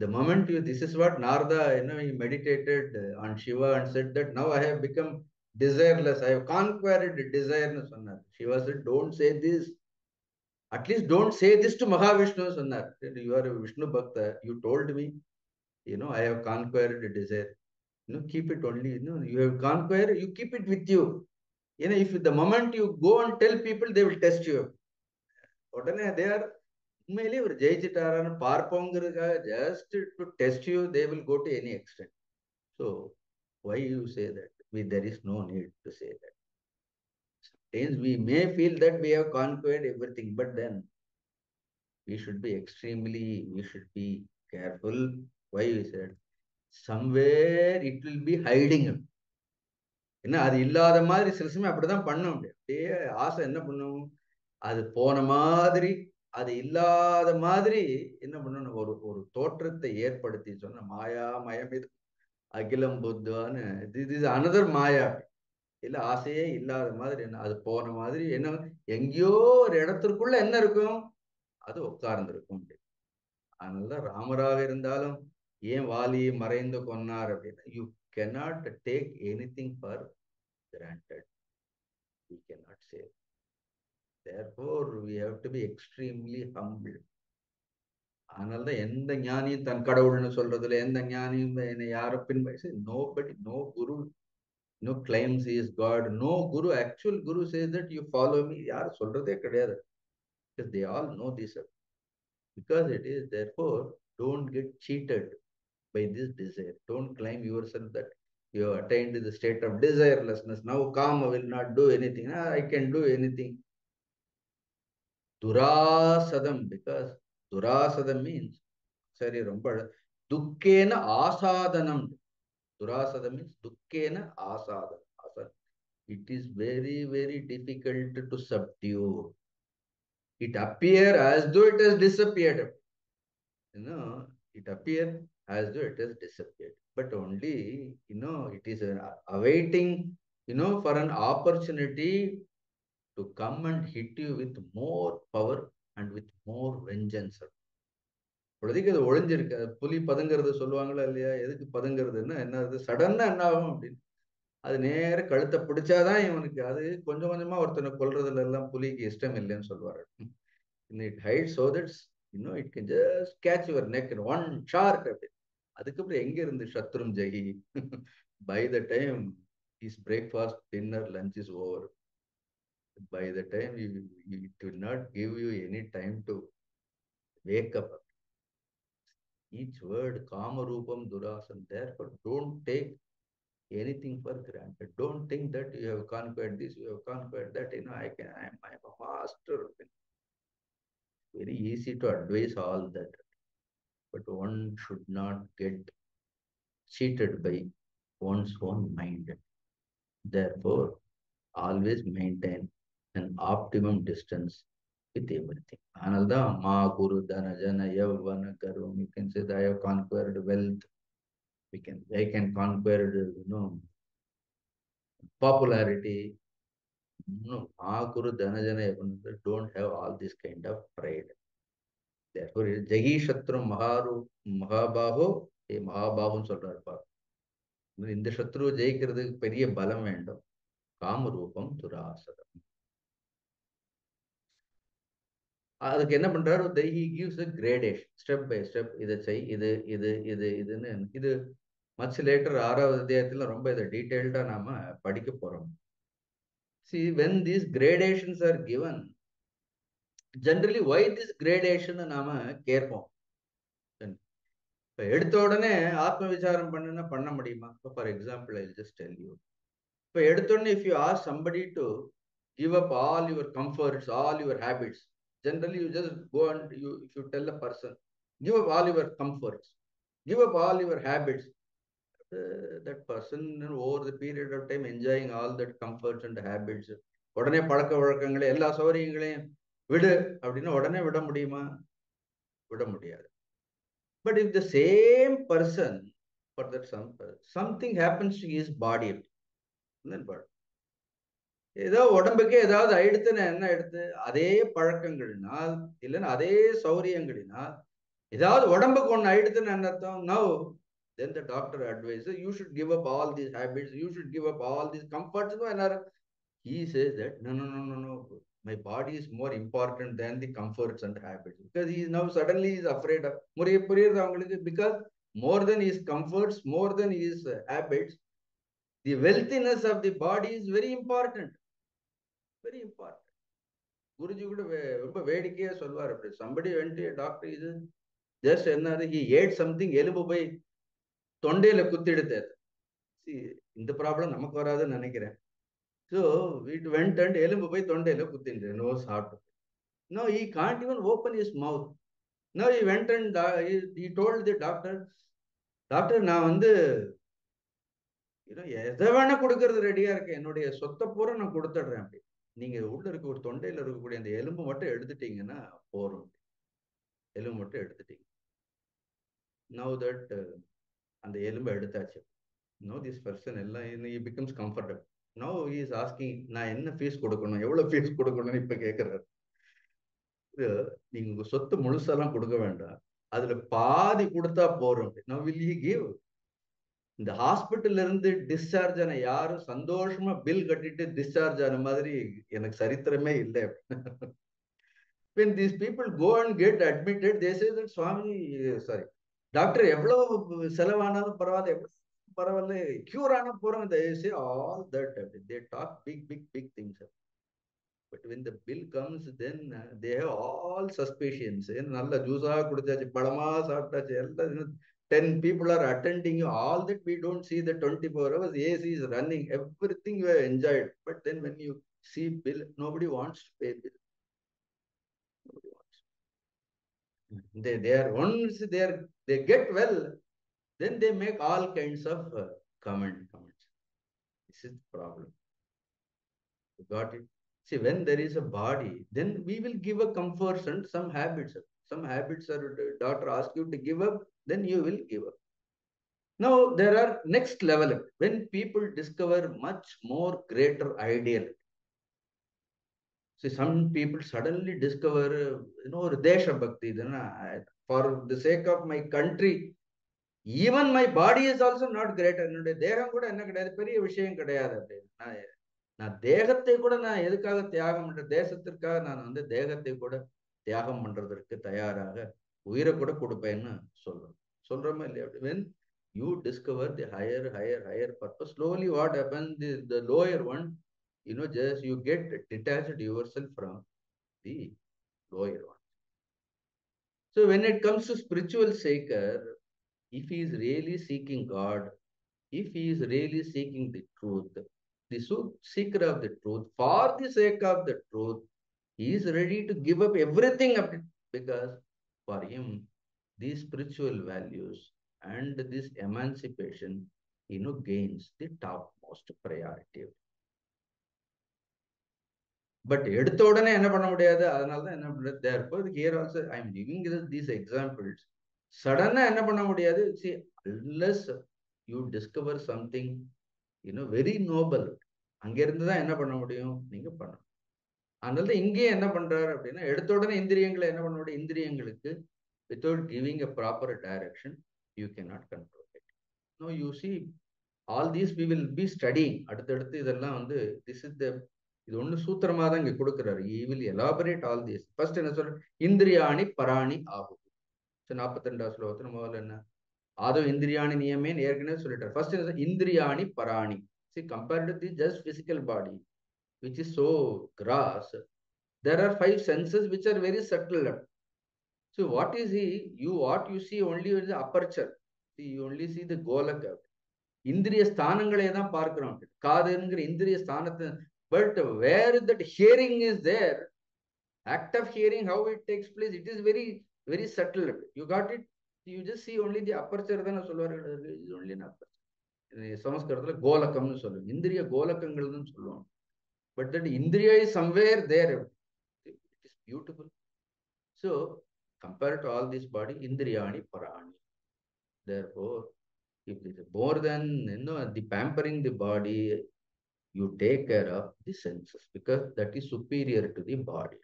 The moment this is what Narada, he meditated on Shiva and said that now I have become desireless. I have conquered desire. Shiva said, don't say this. At least don't say this to Mahavishnu. You are a Vishnu Bhakta. You told me, I have conquered desire. Keep it only. You have conquered, you keep it with you. If the moment you go and tell people, they will test you. They are உண்மையிலே ஒரு ஜெயிச்சிட்டாரான்னு பார்ப்போங்கிறதுக்காக just to test you, they will go to any extent. So why you say that? There is no need to say that. Sometimes we may feel that we have conquered everything, but then we should be careful. Why you said? Somewhere it will be hiding. ஏன்னா அது இல்லாத மாதிரி சில சமயம் அப்படிதான் பண்ணும். அப்படியே ஆசை என்ன பண்ணும், அது போன மாதிரி, அது இல்லாத மாதிரி என்ன பண்ணணும், ஒரு ஒரு தோற்றத்தை ஏற்படுத்தி சொன்ன மாயா மயமிது அகிலம் புத்தான்னு, இது இது அனதர் மாயா. இல்ல ஆசையே இல்லாத மாதிரி என்ன, அது போன மாதிரி என்ன, எங்கேயோ ஒரு இடத்திற்குள்ள என்ன இருக்கும், அது உட்கார்ந்து இருக்கும். அதனாலதான் ராமராக இருந்தாலும் ஏன் வாலியை மறைந்து கொன்னார் அப்படின்னா, you cannot take anything for granted. We cannot say. Therefore, we have to be extremely humble. அதனாலதான் எந்த ஞானியும் தன் கடவுள்னு சொல்றதுல, எந்த ஞானியும் என்னை யாரும் பின்பற்றி, nobody, no guru, no claims he is God, no guru, actual guru says that you follow me, யாரும் சொல்றதே கிடையாது. Because they all know this. Because it is, therefore, don't get cheated by this desire. Don't claim yourself that you have attained the state of desirelessness. Now Kama will not do anything. I can do anything. Durasadam, because Durasadam means, sorry, Rompa, Dukkena Asadanam. Durasadam means Dukkena Asadanam. It is very, very difficult to subdue. It appears as though it has disappeared. You know, it appears as though it has disappeared. But only, it is awaiting, for an opportunity to come and hit you with more power and with more vengeance. இப்போதைக்கு அது ஒளிஞ்சிருக்கு. புலி பதுங்கிறது சொல்லுவாங்களா இல்லையா? எதுக்கு பதுங்கிறதுன்னா என்ன, அது சடன்னா என்ன ஆகும் அப்படின்னு, அது நேர கழுத்தை பிடிச்சாதான் இவனுக்கு, அது கொஞ்சம் கொஞ்சமா ஒருத்தனை கொல்றதுல எல்லாம் புலிக்கு இஷ்டம் இல்லைன்னு சொல்லுவாரு. It hides so that it can just catch your neck in one shot. அதுக்கப்புறம் எங்க இருந்து சத்ரும் ஜெகி. By the time his breakfast, dinner, lunch is over, by the time it will not give you any time to wake up. Each word kama roopam durasam. Therefore, don't take anything for granted. Don't think that you have conquered this, you have conquered that. I'm a master. Very easy to advise all that, but one should not get cheated by one's own mind. Therefore, always maintain an optimum distance with everything. Analda ma guru dana jana yavana garum. You can say that I have conquered wealth. I can conquer, popularity. No, ma guru dana jana yavana. Don't have all this kind of pride. Therefore, jagi shatru mahabaho. மகாபாகுன்னு சொல்றாரு பாரு. இந்த சத்ருவை ஜெயிக்கிறதுக்கு பெரிய பலம் வேண்டும். காமரூபம் துராசதம். அதுக்கு என்ன பண்றாரு, he gives a gradation, step by step. இதை செய், இதுன்னு இது மச் லேட்டர் 6வது அத்தியாயத்துல ரொம்ப இதை டீடைல்டா நாம படிக்க போறோம். See, when these gradations are given, generally why this gradation நாம கேட்போம். இப்ப எடுத்த உடனே ஆத்ம விசாரம் பண்ண முடியுமா? For example, I just tell you. இப்ப எடுத்த உடனே if you ask somebody to give up all your comforts, all your habits, generally you just go and if you tell a person, give up all your comforts, give up all your habits, that person over the period of time enjoying all that comforts and habits, உடனே பழக்க வழக்கங்களை எல்லா சௌகரியங்களையும் விடு அப்படின்னா உடனே விட முடியுமா? விட முடியாது. But if the same person, for that something happens to his body, ஏதோ உடம்புக்கு ஏதாவது ஆயிடுத்துன்னு என்ன எடுத்து, அதே பழக்கங்களினால் இல்லைன்னா அதே சௌரியங்களினால் ஏதாவது உடம்புக்கு ஒண்ணு ஆயிடுத்துன்னு என்ன அர்த்தம்? No, then the doctor advises you should give up all these habits, you should give up all these comforts. He says that no, my body is more important than the comforts and habits, because he is now suddenly is afraid of புரியுது அவங்களுக்கு. Because more than his comforts, more than his habits, the wealthiness of the body is very important. Very important. Guruji கூட ரொம்ப வேடிக்கையா சொல்வார். அப்படி somebody went to a doctor, இது just என்னது, he ate something, எலும்பு போய் தொண்டையில குத்திடுத்தார். இந்த ப்ராப்ளம் நமக்கு வராதுன்னு நினைக்கிறேன். So it went and எலும்பு போய் தொண்டையில குத்திட்டு nose hot. No, he can't even open his mouth. No, he went and he told the doctor, நான் எதை வேணா கொடுக்கறது ரெடியா இருக்கேன், என்னுடைய சொத்தை பூரா நான் கொடுத்துடுறேன் அப்படி. நீங்க உள்ள இருக்க ஒரு தொண்டையில இருக்கக்கூடிய அந்த எலும்பு மட்டும் எடுத்துட்டீங்கன்னா போறோம். எலும்பு மட்டும் எடுத்துட்டீங்க. நவ் தட் அந்த எலும்பை எடுத்தாச்சு. நோ திஸ் பர்சன் எல்லாம் becomes comfortable. No he is asking, நான் என்ன ஃபீஸ் கொடுக்கணும், எவ்வளவு ஃபீஸ் கொடுக்கணும்னு இப்ப கேட்கிறாரு. நீங்க உங்க சொத்து முழுசெல்லாம் கொடுக்க வேண்டாம், அதுல பாதி கொடுத்தா போறோம். Now will he give. இந்த ஹாஸ்பிட்டல்ல இருந்து டிஸ்சார்ஜ் ஆன யாரும் சந்தோஷமா பில் கட்டிட்டு டிஸ்சார்ஜ் ஆன மாதிரி எனக்கு சரித்திரமே இல்லை. when these people go and get admitted, they say that Swami, sorry, doctor எவ்வளவு செலவானாலும் பரவாயில்ல, எவ்வளவு பரவாயில்ல, கியூர் ஆன போறோம். they say all that, they talk big things. But when the bill comes, then they have all suspicions. நல்ல ஜூஸா குடிச்சாச்சு, பழமா சாப்பிட்டாச்சு, எல்லாம் 10 people are attending you, all that we don't see. The 24 hours AC is running, everything you have enjoyed. But then when you see bill, nobody wants to pay bill. Nobody wants. They are once they get well, then they make all kinds of comments. This is the problem. You got it? See, when there is a body, then we will give a comfort and some habits. Some habits are, doctor asks you to give up, then you will give up. Now there are next level when people discover much more greater ideal. See, some people suddenly discover, Desha Bhakti. Then for the sake of my country, even my body is also not greater. தேகம் கூட என்ன கிடையாது, பெரிய விஷயம் கிடையாது அப்படின்னு. நான் தேகத்தை கூட நான் எதுக்காக தியாகம் பண்ற, தேசத்திற்காக நான் தேகத்தை கூட தியாகம் பண்றதற்கு தயாராக உயிரை கூட கொடுப்பேன்னு சொல்றோமா இல்லையா? when you discover the higher purpose, slowly what happens, the lower one, just you get detached yourself from the lower one. So when it comes to spiritual seeker, if he is really seeking God, if he is really seeking the truth, the seeker of the truth, for the sake of the truth, he is ready to give up everything of it, because for him these spiritual values and this emancipation, gains the topmost priority. But எடுத்த உடனே என்ன பண்ண முடியாது, அதனால தான் என்ன பண்றது, therefore here also I am giving these examples. சடனா என்ன பண்ண முடியாது. See, unless you discover something very Nobel, அங்க இருந்துதான் என்ன பண்ண முடியும், நீங்க பண்ணணும். அதனால இங்கேயே என்ன பண்றாரு அப்படின்னா, எடுத்த உடனே இந்திரியங்களை என்ன பண்ண முடியும், இந்திரியங்களுக்கு without giving a proper direction you cannot control it. Now you see all these we will be studying. அடுத்தடுத்து இதெல்லாம் this is the, இது ஒண்ணு சூத்திரமா தான் இங்க கொடுக்கிறாரு. he will elaborate all this. first என்ன சொல்ற, இந்திரியாணி பராணி ஆகும். 42வது ஸ்லோகத்துல முதல்ல என்ன, ஆதோ இந்திரியாணி நியமேன்னு ஏற்கனவே சொல்லிட்டார். ஃபர்ஸ்ட் இந்திரியாணி பராணி. See, compared to the just physical body, which is so gross, there are 5 senses which are very subtle. So what is what you see only is the aperture. See, you only see the golaka. இந்திரிய ஸ்தானங்களை தான் பார்க்கிறோம், காதுங்கிற இந்திரிய ஸ்தானத்தை. But where that hearing is there, act of hearing, how it takes place, it is very subtle. You got it? You just see only the aperture. தான சொல்வார்கள், is only an aperture. சமஸ்கிருதத்துல கோலக்கம்னு சொல்லுவோம், இந்திரிய கோலக்கங்கள்னு சொல்லுவோம். But that indriya is somewhere there. It is beautiful. So compared to all this body, indriyani parani. Therefore, if it is more than the pampering the body, you take care of the senses, because that is superior to the body.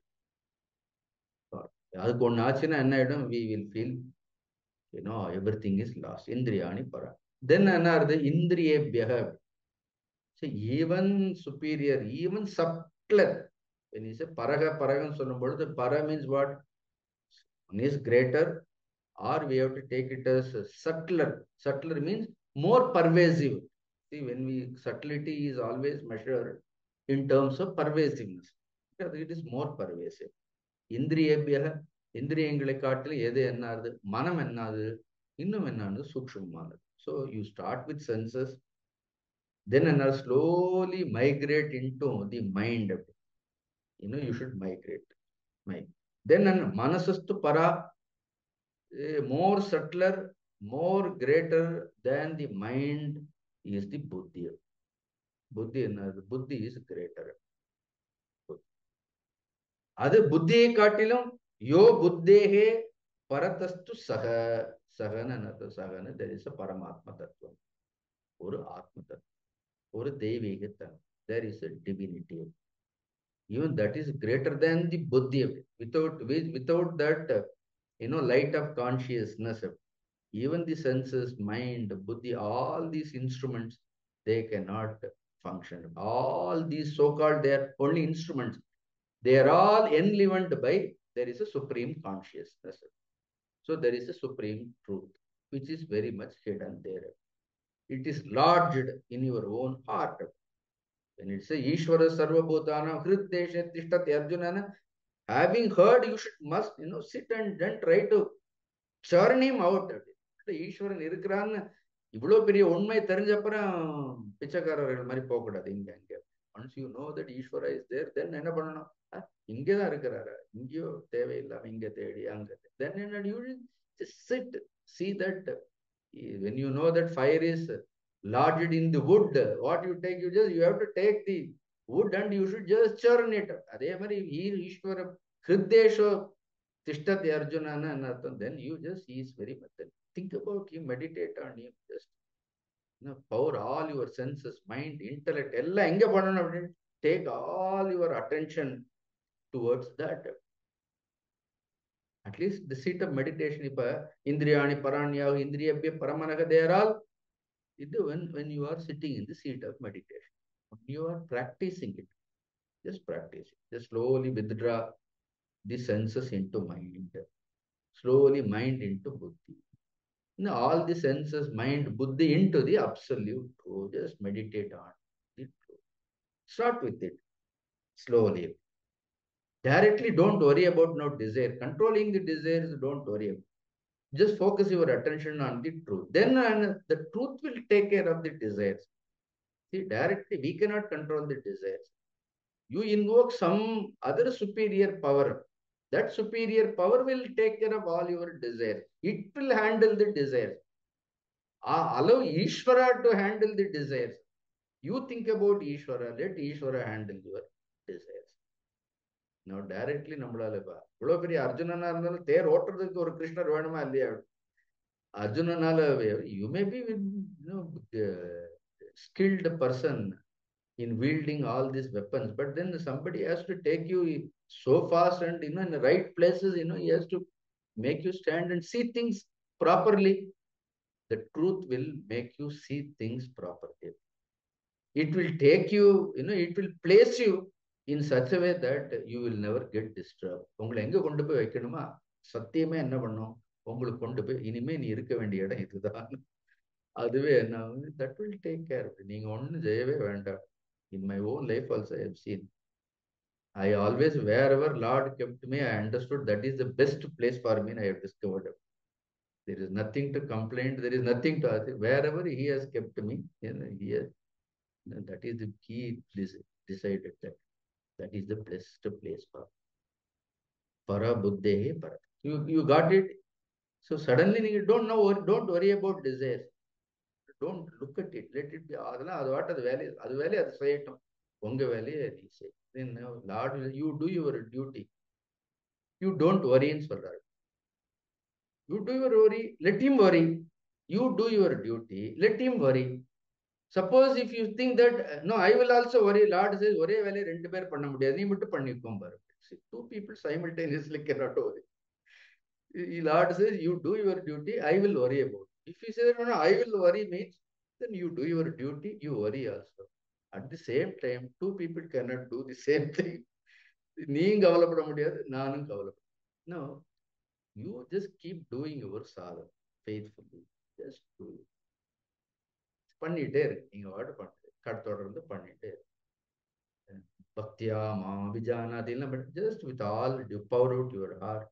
அதுக்கு ஒண்ணு ஆச்சுன்னா என்ன ஆயிடும், we will feel everything is lost. Indriyani parani. Then another indriyebhya. So even superior, even subtler. When you say paraga சொல்லும் பொழுது, para means what? One is greater, or we have to take it as subtler. Subtler means more pervasive. See, when subtlety is always measured in terms of pervasiveness, because it is more pervasive. இந்திரியபிய, இந்திரியங்களை காட்டில் எது என்னாது, மனம் என்னாது, இன்னும் என்னாது, சூக்ஷ்மமானது. So you start with senses, then slowly migrate into the mind. You should migrate. Then manasastu para, more subtler, more greater than the mind, is the buddhi. Buddhi என்னது? புத்தி is greater. அது புத்தியை காட்டிலும் யோ புத்தேகே பரதஸ்து சக சகன சகன there is a பரமாத்ம தத்துவம், ஒரு ஆத்ம தத்துவம், ஒரு தெய்வீக தத்துவம், there is a divinity. Even that is greater than the buddhi. Without that light of consciousness, even the senses, mind, buddhi, all these instruments, they cannot function. All these so-called, they are only instruments. They are all enlivened by, there is a supreme consciousness. So there is a supreme truth, which is very much hidden there. It is lodged in your own heart. When it says Ishvara Sarva Bhutana Hriddesha Tishtati Arjunana, having heard, you must sit and then try to churn him out. ஈஸ்வரன் இருக்கிறான்னு இவ்வளவு பெரிய உண்மை தெரிஞ்சப்பறம் பிச்சைக்காரர்கள் மாதிரி போக கூடாது. இங்க ஒன்ஸ் யூ நோ தட் ஈஸ்வரா இஸ் தேர், தென் என்ன பண்ணணும்? இங்கதான் இருக்கிறாரா, இங்கேயோ தேவையில்லாம இங்க தேடி அங்க, தென் என்ன, you just sit, see that when you know that fire is lodged in the wood, what you take, you have to take the wood and you should just churn it. அதே மாதிரி ஈஸ்வர ஹிருதேஷோ tishtati arjunana and artham, then you just, he is very much, think about him, meditate on him, just power all your senses, mind, intellect, ella enga pananum, take all your attention towards that. At least the seat of meditation, ipa indriyani paranya indriyabhya paramanaga, they are all when you are sitting in the seat of meditation, when you are practicing it, just practice it, just slowly withdraw the senses into mind, slowly mind into buddhi. All the senses, mind, buddhi into the absolute truth. Just meditate on the truth. Start with it slowly. Directly, don't worry about no desire. Controlling the desires, don't worry about. Just focus your attention on the truth. Then the truth will take care of the desires. See, directly, we cannot control the desires. You invoke some other superior power. That superior power will take care of all your desires. It will handle the desires. Allow Ishvara to handle the desires. You think about Ishvara, let Ishvara handle your desires. Now directly நம்மளால இவ்வளவு பெரிய அர்ஜுனனா இருந்தாலும் தேர் ஓட்டுறதுக்கு ஒரு கிருஷ்ணர் வேணுமா இல்லையா? அர்ஜுனனால you may be skilled person in wielding all these weapons, but then somebody has to take you so fast and in the right places, he has to make you stand and see things properly. The truth will make you see things properly. It will take you, it will place you in such a way that you will never get disturbed. உங்களை எங்க கொண்டு போய் வைக்கணுமா, சத்தியமே என்ன பண்ணும், உங்களுக்கு கொண்டு போய் இனிமே நீ இருக்க வேண்டிய இடம் இதுதான், அதுவே என்ன, that will take care. நீங்க ஒன்னும் செய்யவே வேண்டாம். In my own life also I have seen. I always, wherever Lord kept me, I understood that is the best place for me, and I have discovered it. There is nothing to complain. There is nothing to ask. Wherever He has kept me, He has, that is the key. Decided that is the best place for para buddhehe para. You got it. So suddenly you don't worry about desires. Don't look at it. Let it be. அதெல்லாம் அது வாட்ட அது வேலையை அது செய்யட்டும். உங்க வேலையை நீ செய். Then Lord, you do your duty. You don't worry ன்னு சொல்றாரு. You do your worry. Let Him worry. You do your duty. Let Him worry. Suppose if you think that no, I will also worry. Lord says ஒரே வேலையை ரெண்டு பேர் பண்ண முடியாது, நீ மட்டும் பண்ணிக்கோம் பாரு. Two people simultaneously cannot worry. Lord says you do your duty, I will worry about. If you say no, I will worry means, then you do your duty, you worry also. At the same time, two people cannot do the same thing. நீயும் கவலைப்பட முடியாது, நானும் கவலைப்பட. No, you just keep doing your sadhana faithfully. Just do it. பண்ணிட்டே இருக்கு, நீங்க வாட்டு பண்ணுறது தொடர்ந்து பண்ணிட்டே இருக்கு. பக்தியா மாபிஜானாதில்லாம், but just with all you power out your heart,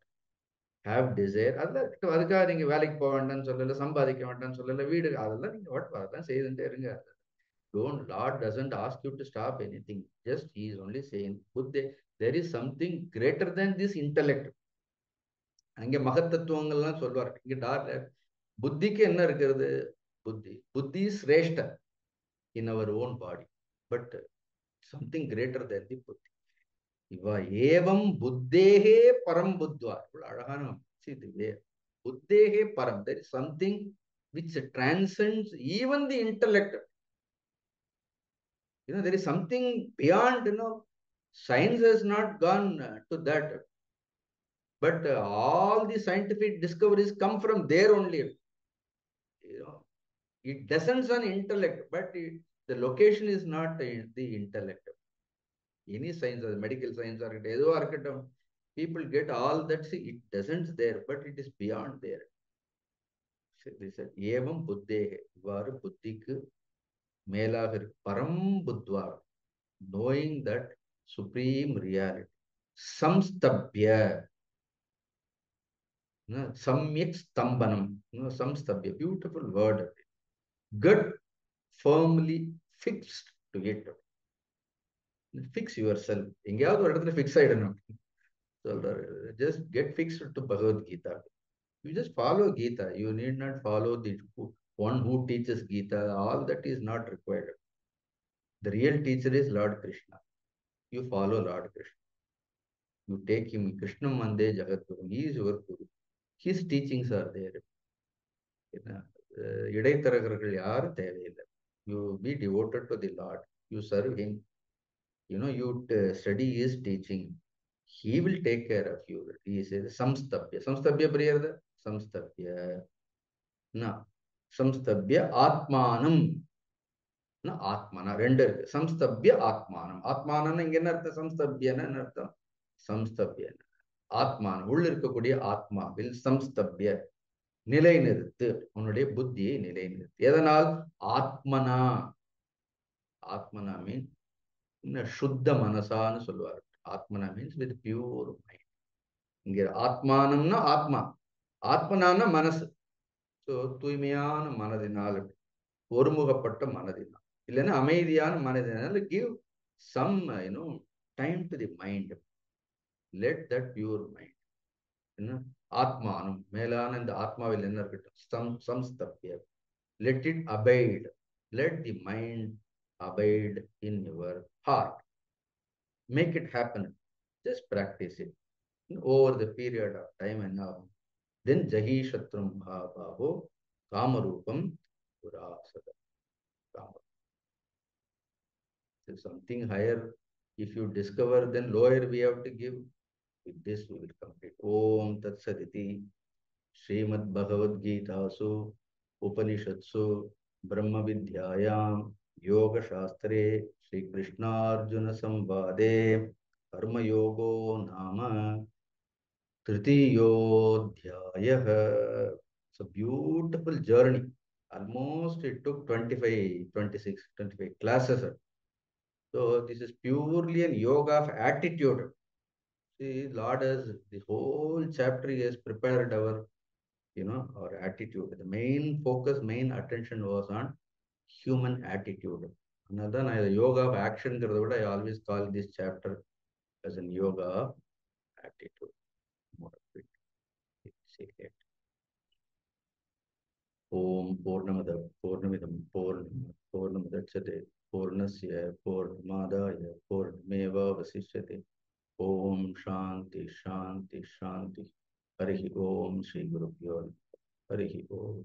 have desire. அதெல்லாம் அதுக்காக நீங்க வேலைக்கு போக வேண்டாம்னு சொல்லல, சம்பாதிக்க வேண்டாம்னு சொல்லல, வீடு அதெல்லாம் நீங்க அதெல்லாம் செய்துட்டே இருங்க. Lord doesn't ask you to stop anything. Just He is only saying, there is something greater than this intellect. அங்கே மகத்தத்துவங்கள்லாம் சொல்வார். இங்க புத்திக்கு என்ன இருக்கிறது? புத்தி ஸ்ரேஷ்ட. in our own body, but something greater than the buddhi. இவா ஏவம் புத்தேகே பரம் புத்வா. இவ்வளவு அழகான புத்தேகே பரம். There is something which transcends even the intellect. There is something beyond, science has not gone to that. But all the scientific discoveries come from there only. It descends on intellect, but the location is not the intellect. Any science, medical science or people get all that. See, it doesn't there, but it is beyond there. They said, Evam buddhehe, ivaru buddhikku மேலாக பரம் புத்வா, knowing that supreme reality. Samstabhya, samyak stambanam, samstabhya, beautiful word. Get firmly fixed to it. Fix yourself. எங்கேயாவது ஒரு இடத்துல ஃபிக்ஸ் ஆயிடணும் சொல்றாரு. Just get fixed to Bhagavad Gita. You just follow Gita. You need not follow the one who teaches Gita. All that is not required. The real teacher is Lord Krishna. You follow Lord Krishna. You take him. Krishna Mande Jagadguru. He is your Guru. His teachings are there. இடைத்தரகர்கள் யாரும் தேவையில்லை. You be devoted to the Lord. You serve him. You study his teaching. He will take care of you. He says samstabhya. Samstabhya priyarada. Samstabhya. Na. Samstabhya atmanam. Na atmana. ரெண்டு இருக்கு. Samstabhya atmanam. Atmanam இங்க என்ன அர்த்தம்? Samstabhya என்ன அர்த்தம்? Samstabhya. ஆத்மான் உள்ள இருக்கக்கூடிய ஆத்மாவில் சம்ஸ்தப்ய நிலைநிறுத்து. உன்னுடைய புத்தியை நிலைநிறுத்து. எதனால்? ஆத்மனா. ஆத்மனா மீன் சுத்த மனசான்னு சொல்லுவார். ஆத்மனா மீன்ஸ் வித் பியூர் மைண்ட். இங்க ஆத்மானம்னா ஆத்மா, ஆத்மனான மனசு. ஸோ தூய்மையான மனதினால், ஒருமுகப்பட்ட மனதினால், இல்லைன்னா அமைதியான மனதினால் give some time to the mind. Let that pure mind. ஆத்மானம் மேலான இந்த ஆத்மாவில் என்ன இருக்கட்டும்? சம்ஸ்தப்ய. Let it abide. Let the mind abide in your heart. Make it happen. Just practice it. Over the period of time and now. Then Jahi Shatrum Bhavo Kamarupam Purasada. There's something higher. If you discover, then lower we have to give. With this we will complete. Om Tat Saditi Srimad Bhagavad Gita Su Upanishatsu Brahma Vidyayam योग शास्त्रे श्री कृष्णार्जुन संवादे कर्मयोगो नाम तृतीयोऽध्यायः. It's a beautiful journey. Almost it took 25 classes. So this is purely a yoga of attitude. See, Lord has the whole chapter has prepared our attitude. The main focus, main attention was on human attitude. Another yoga of action. I always call this chapter as a yoga of attitude. More of it. Om Purnamada Purnamidam Purnamudachyate Purnasya Purnamadaya Purnameva Vasishyate. Om Shanti Shanti Shanti. Harihi Om Shri Gurubhyo. Harihi Om.